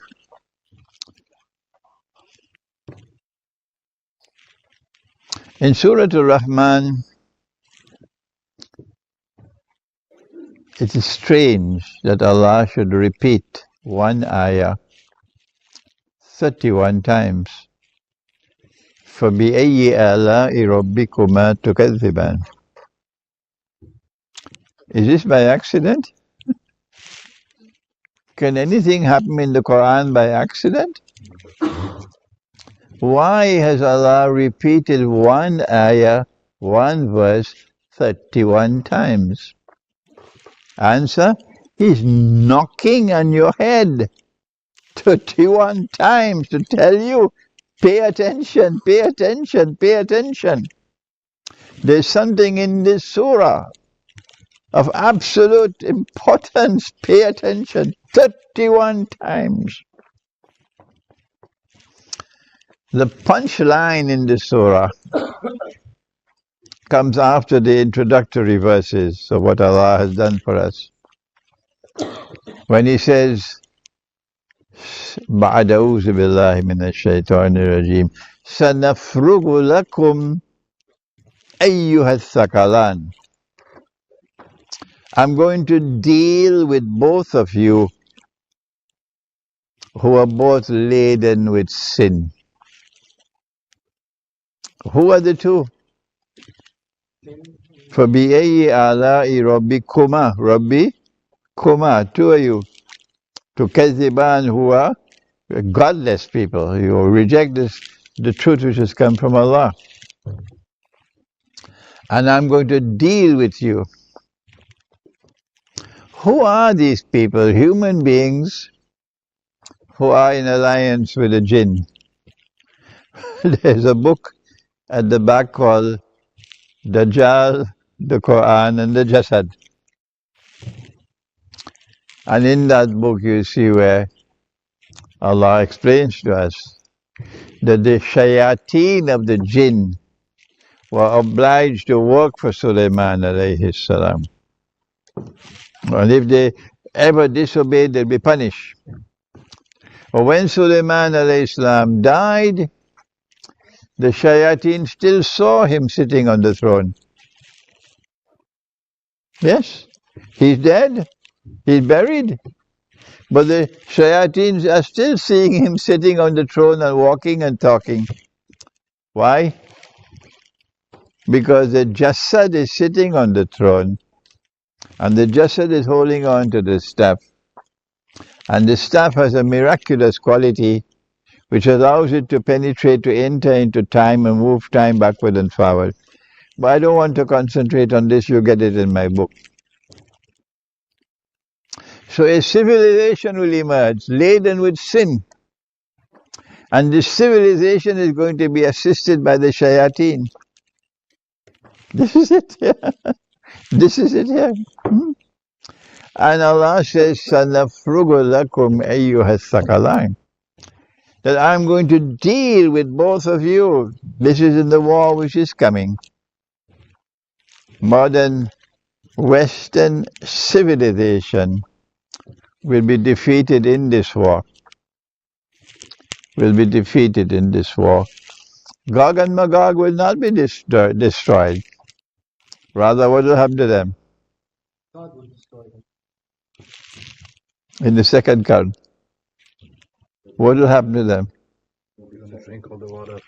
In Surah Al-Rahman, it is strange that Allah should repeat one ayah 31 times. فَبِأَيِّ آلَاءِ رَبِّكُمَا تُكَذِّبَانِ. Is this by accident? Can anything happen in the Quran by accident? Why has Allah repeated one ayah, one verse, 31 times? Answer, He's knocking on your head 31 times to tell you, pay attention, pay attention, pay attention. There's something in this surah of absolute importance. Pay attention 31 times. The punchline in this surah comes after the introductory verses of what Allah has done for us. When He says, بعد أعوذ بالله من الشيطان الرجيم سنفرغ لكم أيها الثقلان. I'm going to deal with both of you who are both laden with sin. Who are the two? فَبِأَيِّ آلَاءِ رَبِّكُمَا. Rabbi-kuma, two of you. تُكَذِّبَانِ, who are godless people. You reject the truth which has come from Allah. And I'm going to deal with you. Who are these people? Human beings who are in alliance with the jinn. There's a book at the back called Dajjal, the Quran and the Jasad. And in that book you see where Allah explains to us that the shayateen of the jinn were obliged to work for Sulaiman alayhi salam. And if they ever disobeyed, they'd be punished. But when Sulaiman alayhi salam died, the shayateen still saw him sitting on the throne. Yes, he's dead, he's buried. But the shayateen are still seeing him sitting on the throne and walking and talking. Why? Because the Jasad is sitting on the throne and the Jasad is holding on to the staff. And the staff has a miraculous quality which allows it to penetrate, to enter into time and move time backward and forward. But I don't want to concentrate on this, you get it in my book. So a civilization will emerge laden with sin. And this civilization is going to be assisted by the shayateen. This is it here. This is it here. And Allah says, سَنَفْرُغُ لَكُمْ أَيُّهَا الثَّقَلَانِ, that I'm going to deal with both of you. This is in the war which is coming. Modern Western civilization will be defeated in this war. Will be defeated in this war. Gog and Magog will not be destroyed. Rather, what will happen to them? God will destroy them. In the second Qarn. what will happen to them? Drink all the water.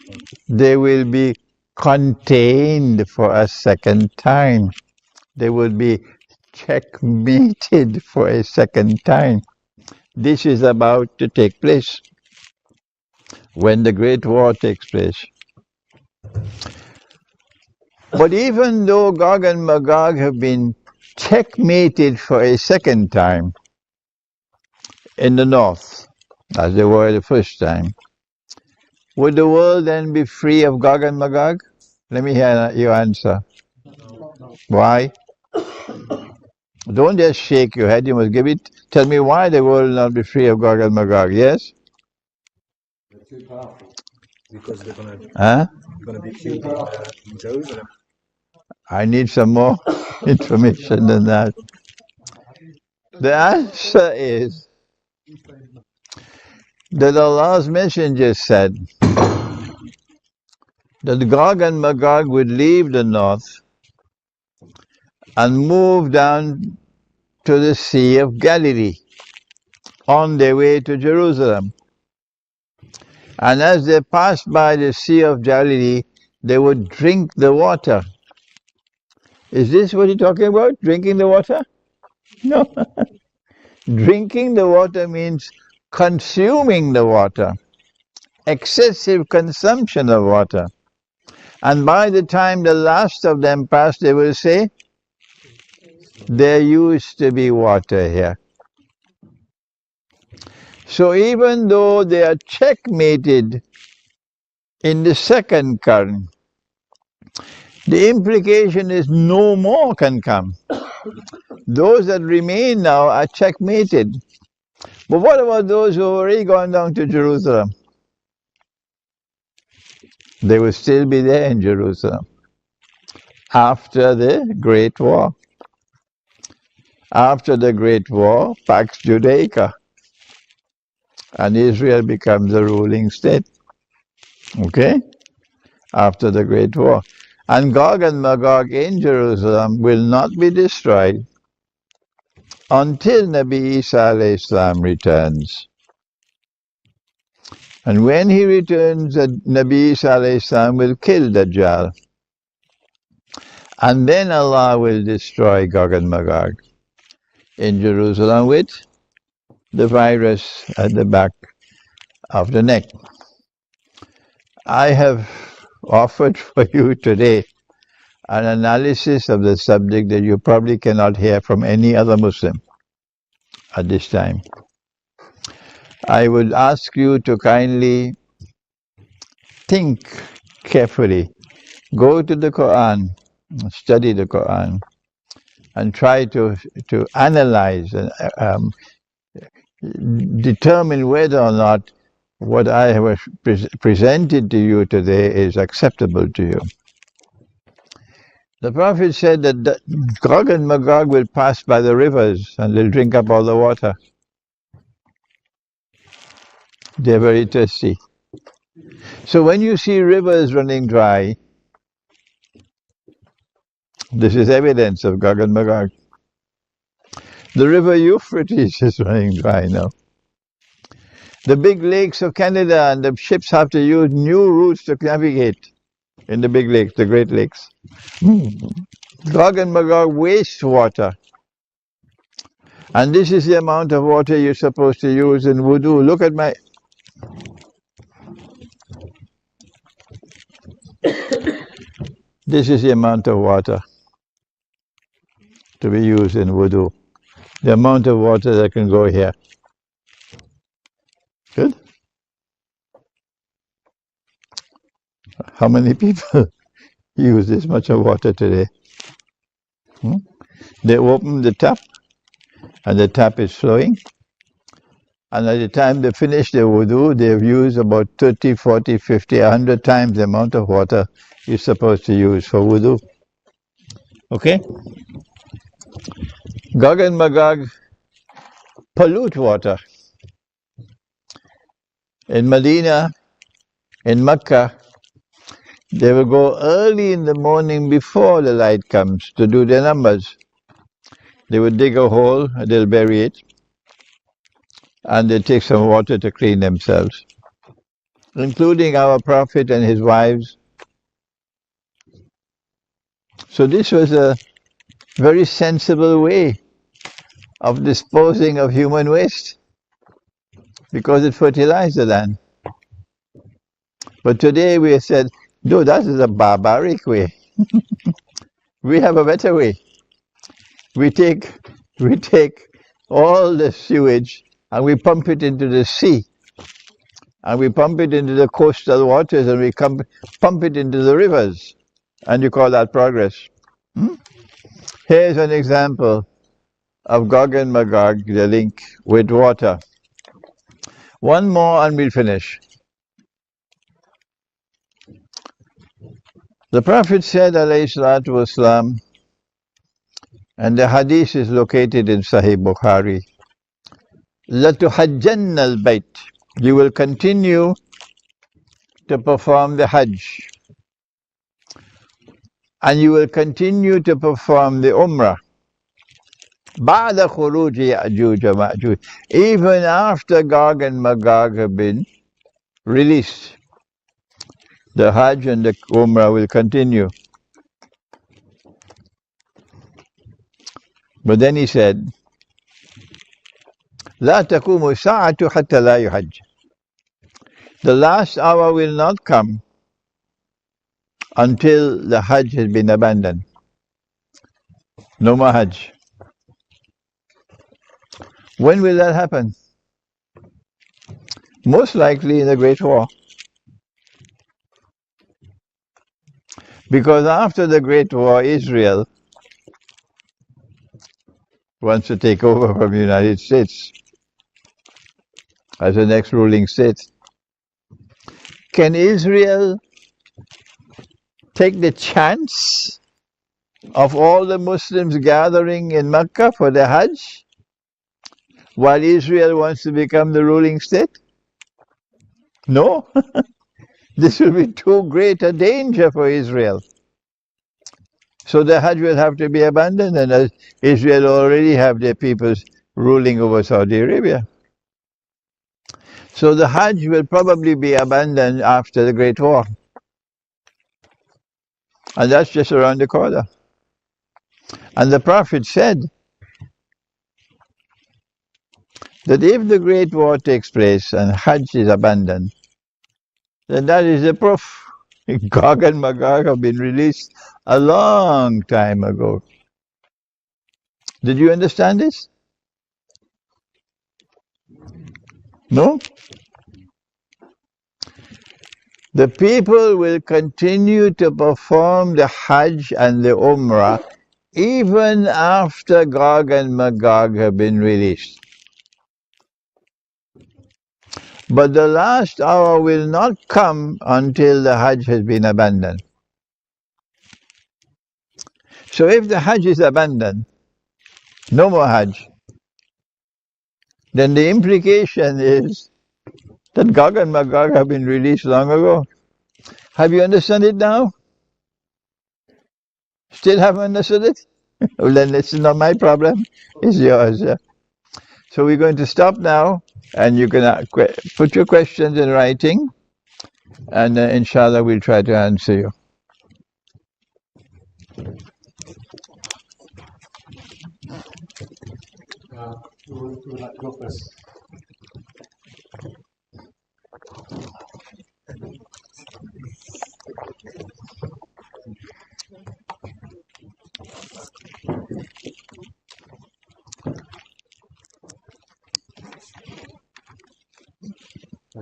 They will be contained for a second time. They will be checkmated for a second time. This is about to take place when the Great War takes place. But even though Gog and Magog have been checkmated for a second time in the north, as they were the first time, would the world then be free of Gog and Magog? Let me hear your answer. Why? Don't just shake your head, you must give it. Tell me why the world will not be free of Gog and Magog, yes? They're too powerful. Because they're going Huh? to be killed in Jerusalem. I need some more information than that. The answer is that Allah's messenger said that Gog and Magog would leave the north and move down to the Sea of Galilee on their way to Jerusalem. And as they passed by the Sea of Galilee, they would drink the water. Is this what you're talking about? Drinking the water? No. Drinking the water means consuming the water, excessive consumption of water. And by the time the last of them passed, they will say, there used to be water here. So even though they are checkmated in the second current, the implication is no more can come. Those that remain now are checkmated. But what about those who have already gone down to Jerusalem? They will still be there in Jerusalem after the Great War. After the Great War, Pax Judaica, and Israel becomes the ruling state. Okay? After the Great War. And Gog and Magog in Jerusalem will not be destroyed until Nabi Isa alayhi salam returns. And when he returns, Nabi Isa alayhi salam will kill Dajjal. And then Allah will destroy Gog and Magog in Jerusalem with the virus at the back of the neck. I have offered for you today an analysis of the subject that you probably cannot hear from any other Muslim at this time. I would ask you to kindly think carefully. Go to the Quran, study the Quran, and try to analyze and determine whether or not what I have presented to you today is acceptable to you. The Prophet said that Gog and Magog will pass by the rivers and they'll drink up all the water. They're very thirsty. So when you see rivers running dry, this is evidence of Gog and Magog. The river Euphrates is running dry now. The big lakes of Canada, and the ships have to use new routes to navigate in the big lakes, the Great Lakes. Gog and Magog waste water. And this is the amount of water you're supposed to use in wudu. Look at my... This is the amount of water to be used in wudu. The amount of water that can go here. Good? How many people use this much of water today? They open the tap and the tap is flowing. And at the time they finish their wudu, they've used about 30, 40, 50, 100 times the amount of water you're supposed to use for wudu. Okay? Gog and Magog pollute water. In Medina, in Mecca, they will go early in the morning before the light comes to do their numbers. They would dig a hole, they'll bury it. and they take some water to clean themselves, including our Prophet and his wives. So this was a very sensible way of disposing of human waste because it fertilized the land. But today we have said, no, that is a barbaric way. We have a better way. We take all the sewage and we pump it into the sea, and we pump it into the coastal waters, and we pump it into the rivers, and you call that progress. Here's an example of Gog and Magog, the link with water. One more and we'll finish. The Prophet said, alayhi salatu wasalam, and the hadith is located in Sahih Bukhari, لَتُحَجَّنَّ الْبَيْتِ, you will continue to perform the Hajj, and you will continue to perform the Umrah, بَعْدَ خروج يأجوج ومأجوج, even after Gog and Magog have been released. The Hajj and the Umrah will continue. But then he said, لا تقوم الساعة حتى لا يحج. The last hour will not come until the Hajj has been abandoned. No more Hajj. When will that happen? Most likely in the Great War. Because after the Great War, Israel wants to take over from the United States as the next ruling state. Can Israel take the chance of all the Muslims gathering in Mecca for the Hajj while Israel wants to become the ruling state? No. This will be too great a danger for Israel. So the Hajj will have to be abandoned, and as Israel already have their peoples ruling over Saudi Arabia. So the Hajj will probably be abandoned after the Great War. And that's just around the corner. And the Prophet said that if the Great War takes place and Hajj is abandoned, then that is the proof. Gog and Magog have been released a long time ago. Did you understand this? No? The people will continue to perform the Hajj and the Umrah even after Gog and Magog have been released. But the last hour will not come until the Hajj has been abandoned. So if the Hajj is abandoned, no more Hajj, then the implication is that Gog and Magog have been released long ago. Have you understood it now? Still haven't understood it? Well, then it's not my problem, it's yours. Yeah? So we're going to stop now, and you can put your questions in writing, and inshallah we'll try to answer you. Who would like to go first?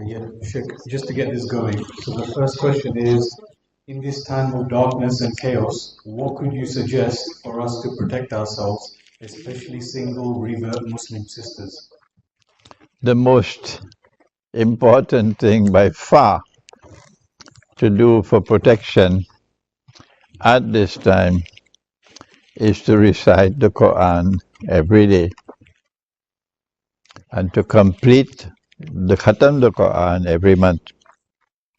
Yeah, Sheikh, just to get this going. So the first question is, in this time of darkness and chaos, what could you suggest for us to protect ourselves, especially single revert Muslim sisters? The most important thing by far to do for protection at this time is to recite the Quran every day and to complete the Khatam the Quran every month.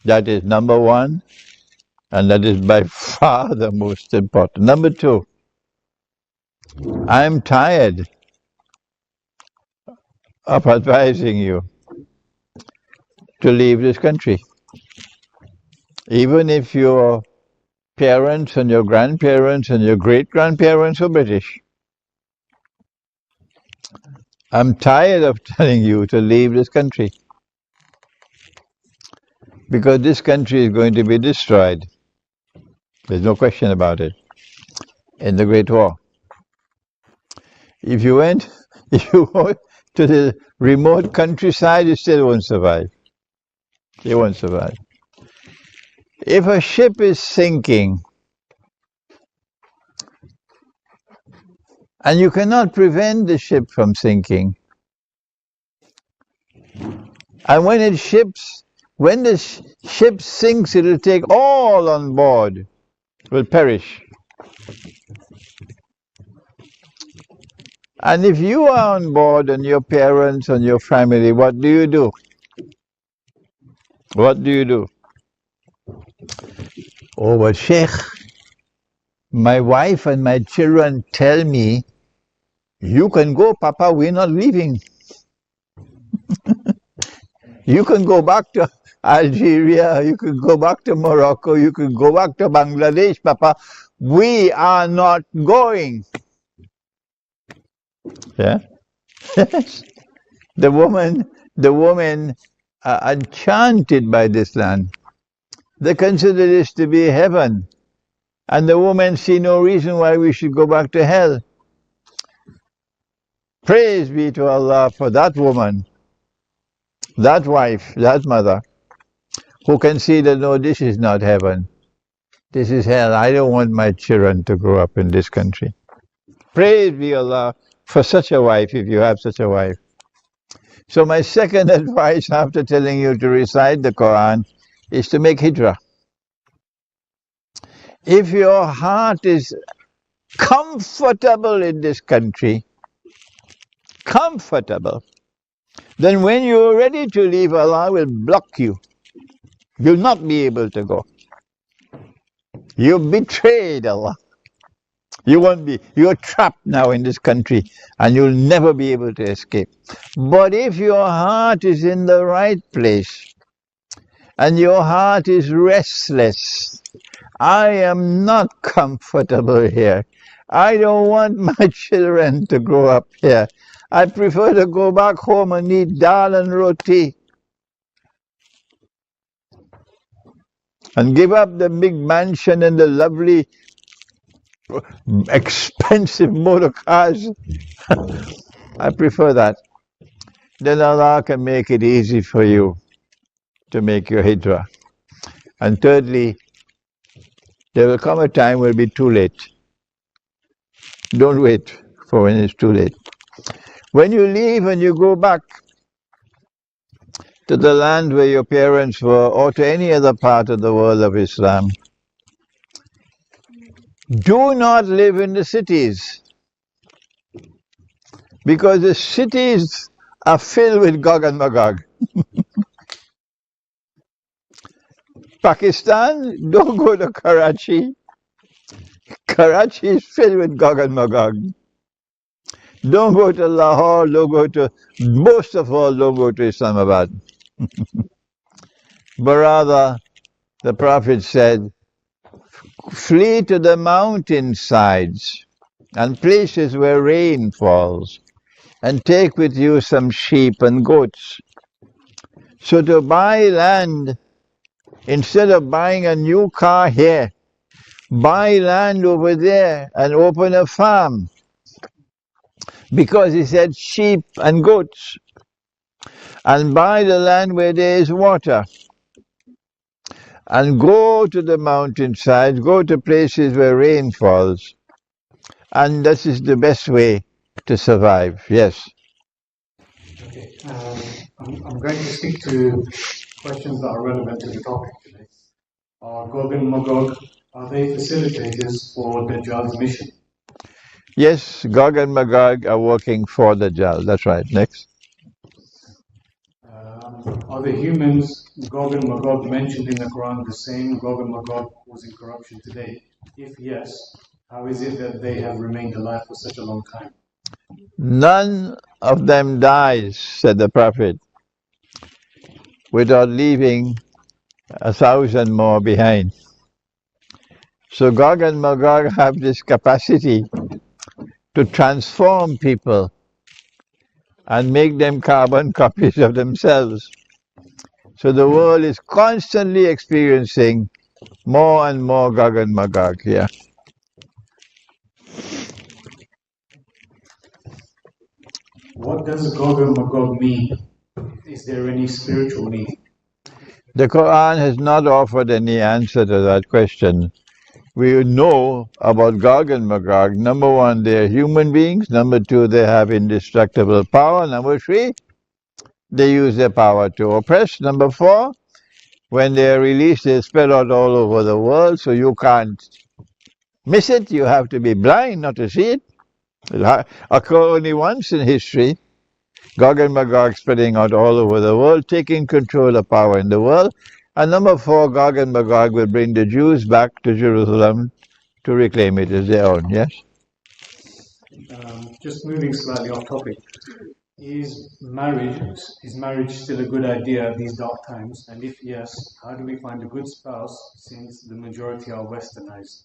That is number one, and that is by far the most important. Number two, I'm tired of advising you to leave this country. Even if your parents and your grandparents and your great-grandparents were British. I'm tired of telling you to leave this country, because this country is going to be destroyed. There's no question about it. In the Great War. If you went to the remote countryside, you still won't survive. You won't survive. If a ship is sinking, and you cannot prevent the ship from sinking, and when the ship sinks, it will take all on board, will perish. And if you are on board and your parents and your family, what do you do? What do you do? Oh, but Sheikh, my wife and my children tell me, you can go, Papa, we're not leaving. You can go back to Algeria, you can go back to Morocco, you can go back to Bangladesh, Papa. We are not going. Yeah? The woman are enchanted by this land. They consider this to be heaven. And the woman see no reason why we should go back to hell. Praise be to Allah for that woman, that wife, that mother, who can see that no, this is not heaven. This is hell. I don't want my children to grow up in this country. Praise be Allah for such a wife, if you have such a wife. So my second advice after telling you to recite the Quran is to make hijrah. If your heart is comfortable in this country, comfortable, then when you're ready to leave, Allah will block you. You'll not be able to go. You betrayed Allah. You won't be. You're trapped now in this country and you'll never be able to escape. But if your heart is in the right place and your heart is restless, I am not comfortable here. I don't want my children to grow up here. I prefer to go back home and eat dal and roti and give up the big mansion and the lovely expensive motor cars. I prefer that. Then Allah can make it easy for you to make your hijrah. And thirdly, there will come a time when it will be too late. Don't wait for when it's too late. When you leave and you go back to the land where your parents were, or to any other part of the world of Islam, do not live in the cities, because the cities are filled with Gog and Magog. Pakistan, don't go to Karachi. Karachi is filled with Gog and Magog. Don't go to Lahore, most of all, don't go to Islamabad. But rather, the Prophet said, flee to the mountainsides and places where rain falls, and take with you some sheep and goats. So to buy land, instead of buying a new car here, buy land over there and open a farm. Because he said sheep and goats. And buy the land where there is water. And go to the mountainsides, go to places where rain falls. And this is the best way to survive. Yes. Okay. I'm going to stick to questions that are relevant to the topic today. Gog and Magog, are they facilitators for Dajjal's mission? Yes, Gog and Magog are working for Dajjal. That's right. Next. Are the humans, Gog and Magog, mentioned in the Quran the same Gog and Magog who's in corruption today? If yes, how is it that they have remained alive for such a long time? None of them dies, said the Prophet, without leaving 1,000 more behind. So Gog and Magog have this capacity to transform people and make them carbon copies of themselves. So the world is constantly experiencing more and more Gog and Magog here. What does Gog and Magog mean? Is there any spiritual meaning? The Quran has not offered any answer to that question. We know about Gog and Magog. Number one, they are human beings. Number two, they have indestructible power. Number three, they use their power to oppress. Number four, when they are released, they spread out all over the world, so you can't miss it. You have to be blind not to see it. It occurred only once in history. Gog and Magog spreading out all over the world, taking control of power in the world. And number four, Gog and Magog will bring the Jews back to Jerusalem to reclaim it as their own, yes? Just moving slightly off topic, is marriage still a good idea at these dark times? And if yes, how do we find a good spouse since the majority are westernized?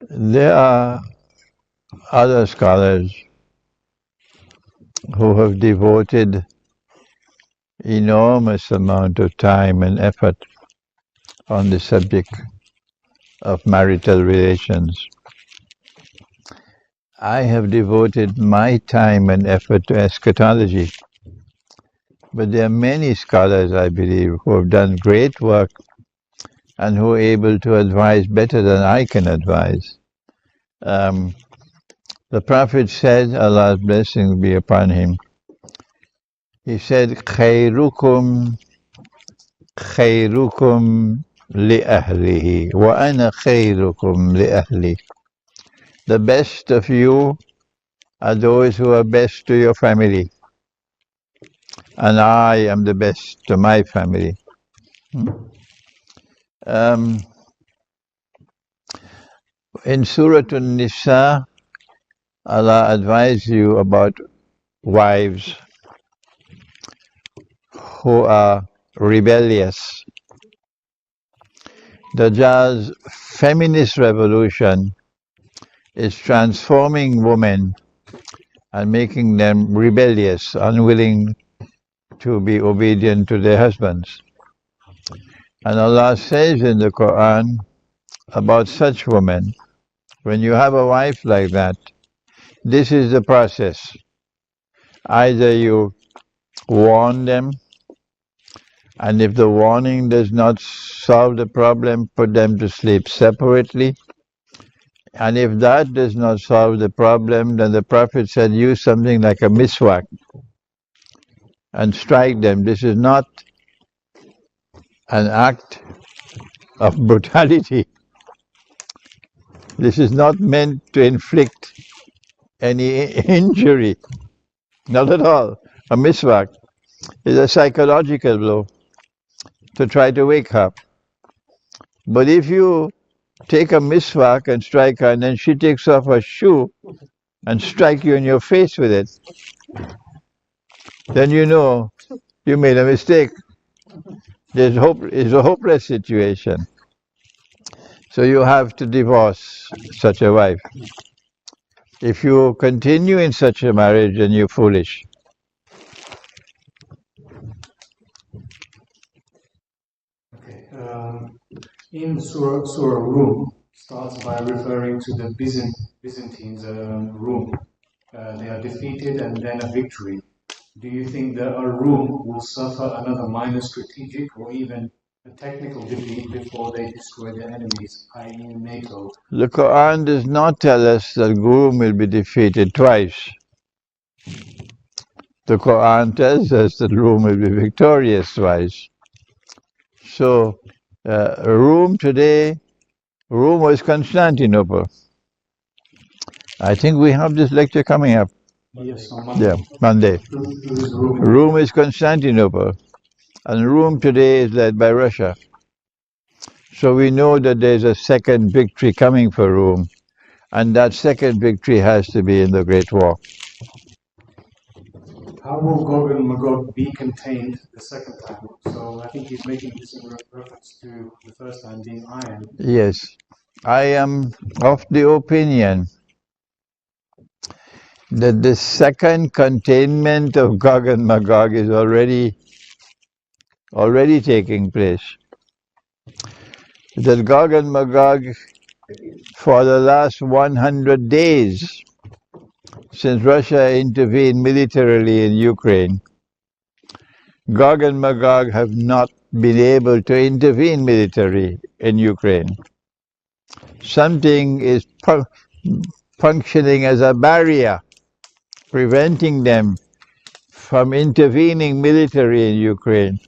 There are other scholars who have devoted enormous amount of time and effort on the subject of marital relations. I have devoted my time and effort to eschatology, but there are many scholars, I believe, who have done great work and who are able to advise better than I can advise. The Prophet said, Allah's blessings be upon him, he said, خيركم لأهله وأنا خيركم لأهلي. The best of you are those who are best to your family, and I am the best to my family. In Surah An-Nisa, Allah advised you about wives who are rebellious. Dajjal's feminist revolution is transforming women and making them rebellious, unwilling to be obedient to their husbands. And Allah says in the Quran about such women, when you have a wife like that, this is the process. Either you warn them, and if the warning does not solve the problem, put them to sleep separately. And if that does not solve the problem, then the Prophet said, use something like a miswak and strike them. This is not an act of brutality. This is not meant to inflict any injury. Not at all. A miswak is a psychological blow to try to wake her up. But if you take a miswak and strike her, and then she takes off her shoe and strike you in your face with it, then you know you made a mistake. There's hope. It's a hopeless situation. So you have to divorce such a wife. If you continue in such a marriage, then you're foolish. Okay. In Surah Rum starts by referring to the Byzantines' Rum. They are defeated and then a victory. Do you think that a Rum will suffer another minor strategic or even a technical defeat before they destroy their enemies, i.e. NATO? The Quran does not tell us that Rum will be defeated twice. The Quran tells us that Rum will be victorious twice. So, Rome today, Rome was Constantinople. I think we have this lecture coming up. Yes, on Monday. Yeah, Monday. Rome is Constantinople, and Rome today is led by Russia. So we know that there's a second victory coming for Rome, and that second victory has to be in the Great War. How will Gog and Magog be contained the second time? So I think he's making this in reference to the first time being iron. Yes, I am of the opinion that the second containment of Gog and Magog is already taking place. That Gog and Magog, for the last 100 days, since Russia intervened militarily in Ukraine, Gog and Magog have not been able to intervene militarily in Ukraine. Something is functioning as a barrier, preventing them from intervening militarily in Ukraine,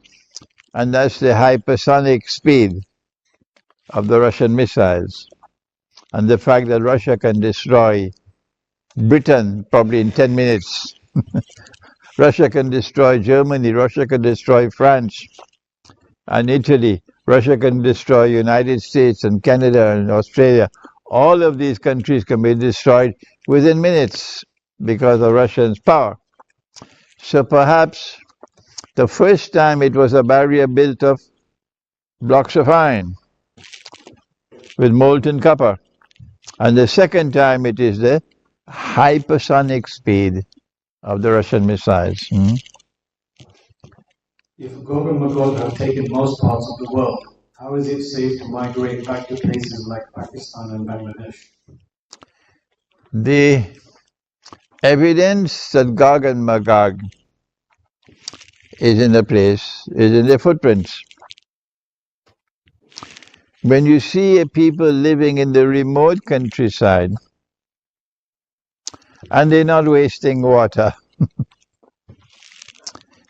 and that's the hypersonic speed of the Russian missiles, and the fact that Russia can destroy Britain probably in 10 minutes. Russia can destroy Germany, Russia can destroy France and Italy, Russia can destroy United States and Canada and Australia. All of these countries can be destroyed within minutes because of Russia's power. So perhaps the first time it was a barrier built of blocks of iron with molten copper. And the second time it is the hypersonic speed of the Russian missiles. If Gog and Magog have taken most parts of the world, how is it safe to migrate back to places like Pakistan and Bangladesh? The evidence that Gog and Magog is in the place is in their footprints. When you see a people living in the remote countryside and they're not wasting water,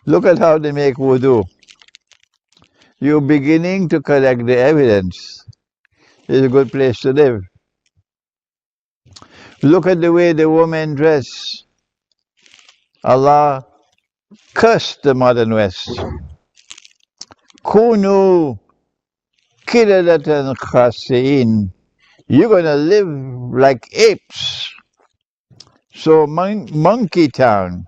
look at how they make wudu. You're beginning to collect the evidence. It's a good place to live. Look at the way the women dress. Allah cursed the modern West. Kunu kiradatan khasiin. You're going to live like apes. So monkey town.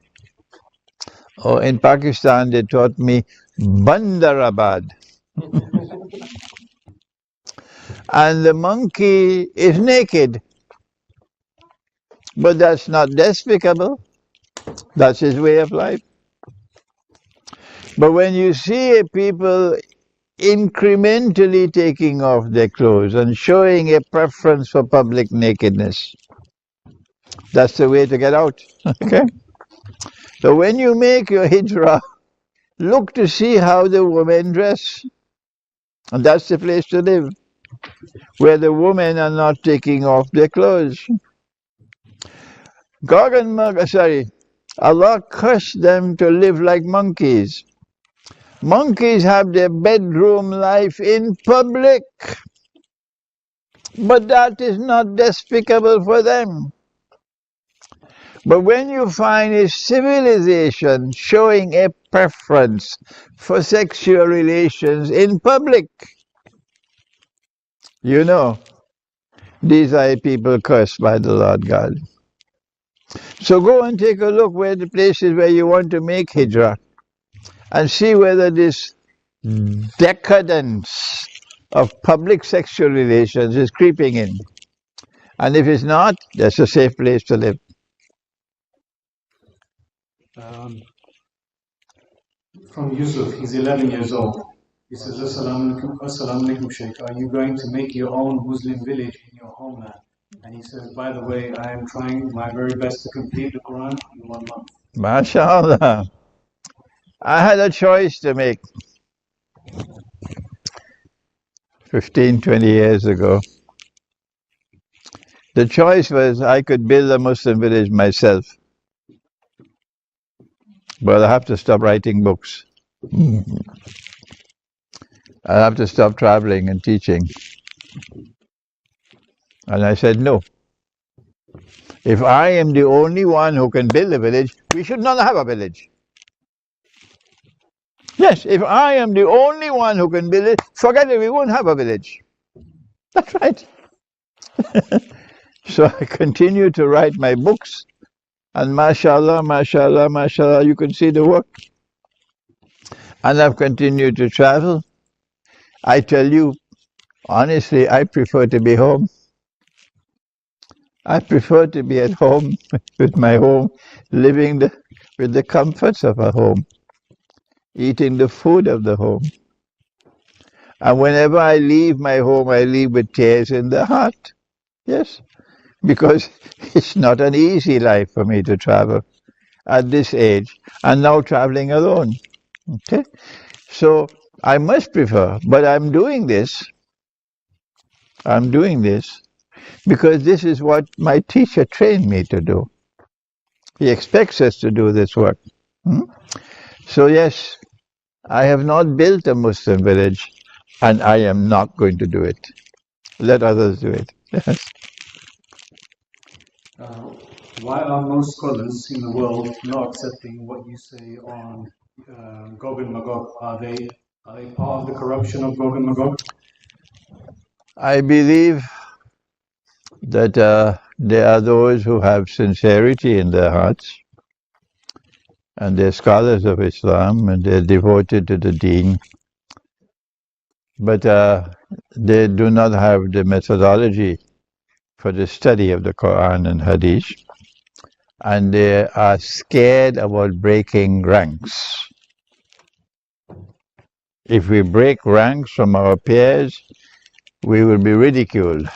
Oh, in Pakistan they taught me Bandarabad. And the monkey is naked. But that's not despicable. That's his way of life. But when you see a people incrementally taking off their clothes and showing a preference for public nakedness, that's the way to get out. Okay? So when you make your hijrah, look to see how the women dress. And that's the place to live, where the women are not taking off their clothes. Gog and Magog, Allah cursed them to live like monkeys. Monkeys have their bedroom life in public, but that is not despicable for them. But when you find a civilization showing a preference for sexual relations in public, you know, these are people cursed by the Lord God. So go and take a look where the places where you want to make hijrah and see whether this decadence of public sexual relations is creeping in. And if it's not, that's a safe place to live. From Yusuf, he's 11 years old. He says, Assalamu alaikum, Sheikh. Are you going to make your own Muslim village in your homeland? And he says, by the way, I am trying my very best to complete the Quran in 1 month. MashaAllah. I had a choice to make 15, 20 years ago. The choice was I could build a Muslim village myself. But I have to stop writing books. I have to stop traveling and teaching. And I said, no. If I am the only one who can build a village, we should not have a village. Yes, if I am the only one who can build it, forget it, we won't have a village. That's right. So I continue to write my books, and mashallah, mashallah, mashallah, you can see the work. And I've continued to travel. I tell you, honestly, I prefer to be home. I prefer to be at home with my home, living with the comforts of a home, eating the food of the home. And whenever I leave my home, I leave with tears in the heart. Yes, because it's not an easy life for me to travel at this age, and now traveling alone. Okay, so I must prefer, but I'm doing this because this is what my teacher trained me to do. He expects us to do this work. So yes, I have not built a Muslim village, and I am not going to do it. Let others do it. Yes. Why are most scholars in the world not accepting what you say on Gog and Magog? Are they part of the corruption of Gog and Magog? I believe that there are those who have sincerity in their hearts, and they're scholars of Islam, and they're devoted to the deen, but they do not have the methodology for the study of the Quran and Hadith, and they are scared about breaking ranks. If we break ranks from our peers, we will be ridiculed.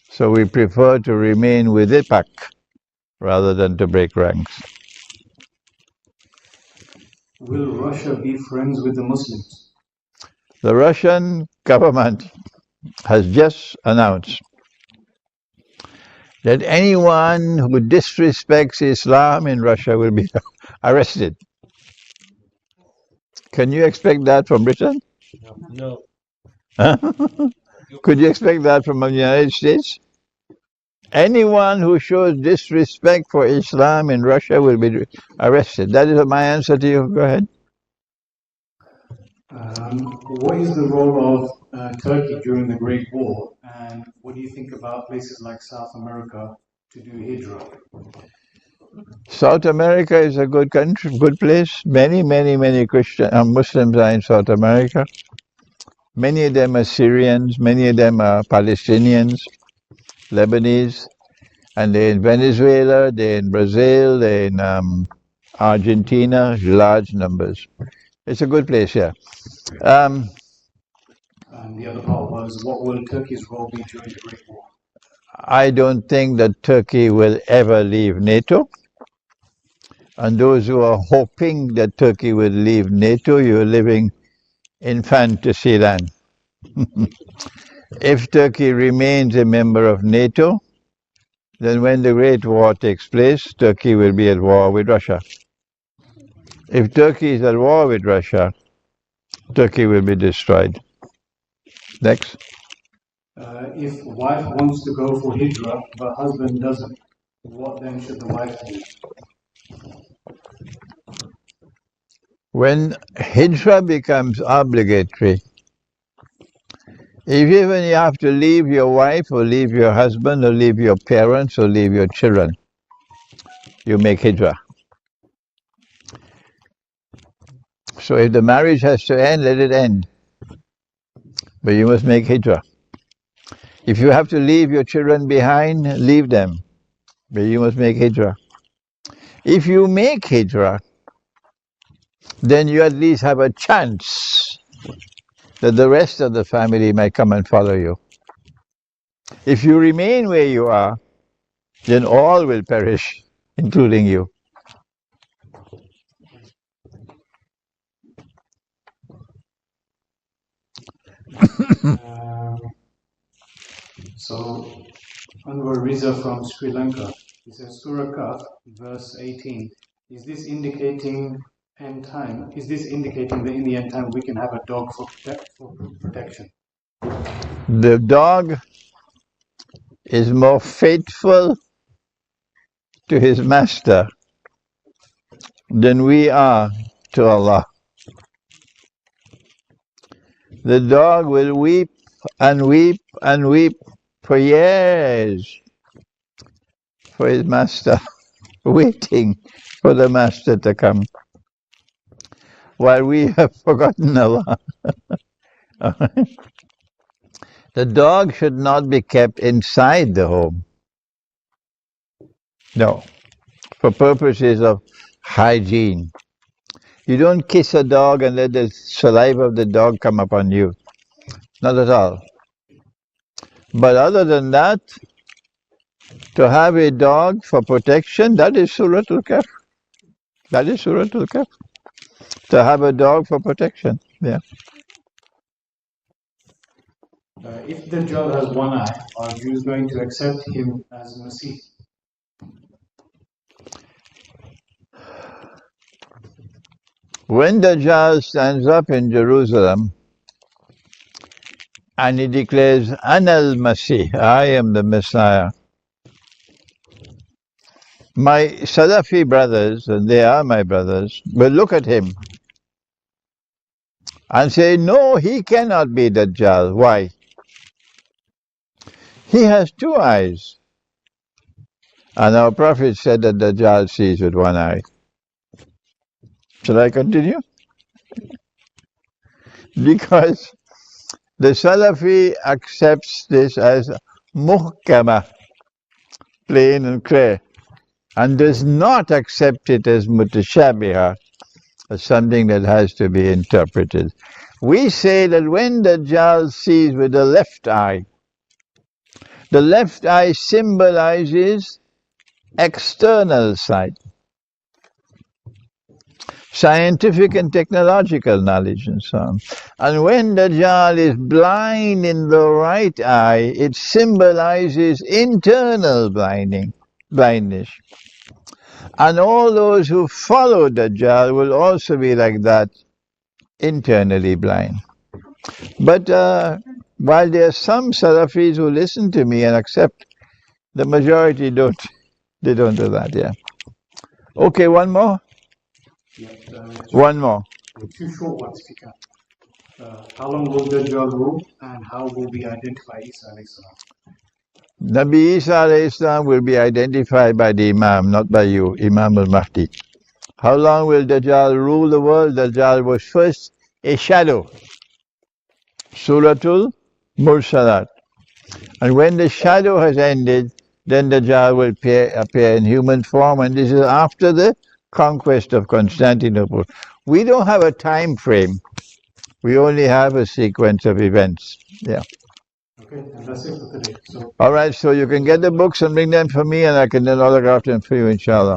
So we prefer to remain with the pack rather than to break ranks. Will Russia be friends with the Muslims? The Russian government has just announced that anyone who disrespects Islam in Russia will be arrested. Can you expect that from Britain? No. Huh? Could you expect that from the United States? Anyone who shows disrespect for Islam in Russia will be arrested. That is my answer to you. Go ahead. What is the role of Turkey during the Great War, and what do you think about places like South America to do hijrah? South America is a good country, good place. Many Muslims are in South America. Many of them are Syrians, many of them are Palestinians, Lebanese, and they're in Venezuela, they're in Brazil, they're in Argentina, large numbers. It's a good place, yeah. And the other part was, what will Turkey's role be during the Great War? I don't think that Turkey will ever leave NATO. And those who are hoping that Turkey will leave NATO, you're living in fantasy land. If Turkey remains a member of NATO, then when the Great War takes place, Turkey will be at war with Russia. If Turkey is at war with Russia, Turkey will be destroyed. Next. If wife wants to go for hijrah, but husband doesn't, what then should the wife do? When hijrah becomes obligatory, if even you have to leave your wife or leave your husband or leave your parents or leave your children, you make hijrah. So if the marriage has to end, let it end. But you must make hijrah. If you have to leave your children behind, leave them. But you must make hijrah. If you make hijrah, then you at least have a chance that the rest of the family might come and follow you. If you remain where you are, then all will perish, including you. So, Anwar Riza from Sri Lanka, he says, Surah Kahf, verse 18, is this indicating end time? Is this indicating that in the end time we can have a dog for protection? The dog is more faithful to his master than we are to Allah. The dog will weep and weep for years for his master, waiting for the master to come, while we have forgotten Allah. The dog should not be kept inside the home. No, for purposes of hygiene. You don't kiss a dog and let the saliva of the dog come upon you. Not at all. But other than that, to have a dog for protection, that is Suratul Kahf. That is Suratul Kahf. To have a dog for protection. Yeah. If Dajjal has one eye, are Jews going to accept him as Masih? When Dajjal stands up in Jerusalem and he declares, Anal Masih, I am the Messiah, my Salafi brothers, and they are my brothers, will look at him and say, no, he cannot be Dajjal. Why? He has two eyes. And our Prophet said that Dajjal sees with one eye. Shall I continue? Because the Salafi accepts this as muhkama, plain and clear, and does not accept it as mutashabiha, as something that has to be interpreted. We say that when Dajjal sees with the left eye symbolizes external sight, scientific and technological knowledge and so on. And when Dajjal is blind in the right eye, it symbolizes internal blindness. And all those who follow Dajjal will also be like that, internally blind. But while there are some Salafis who listen to me and accept, the majority don't. They don't do that, yeah. Okay, one more? One more. Two short ones if you can. How long will Dajjal rule and how will we identify Isa alayhi salam? Nabi Isa alayhi salam will be identified by the Imam, not by you, Imam al-Mahdi. How long will Dajjal rule the world? Dajjal was first a shadow. Suratul Mursalat. And when the shadow has ended, then Dajjal will appear in human form, and this is after the conquest of Constantinople. We don't have a time frame. We only have a sequence of events. Yeah. Okay, and that's it for today. All right, so you can get the books and bring them for me, and I can then autograph them for you, inshallah.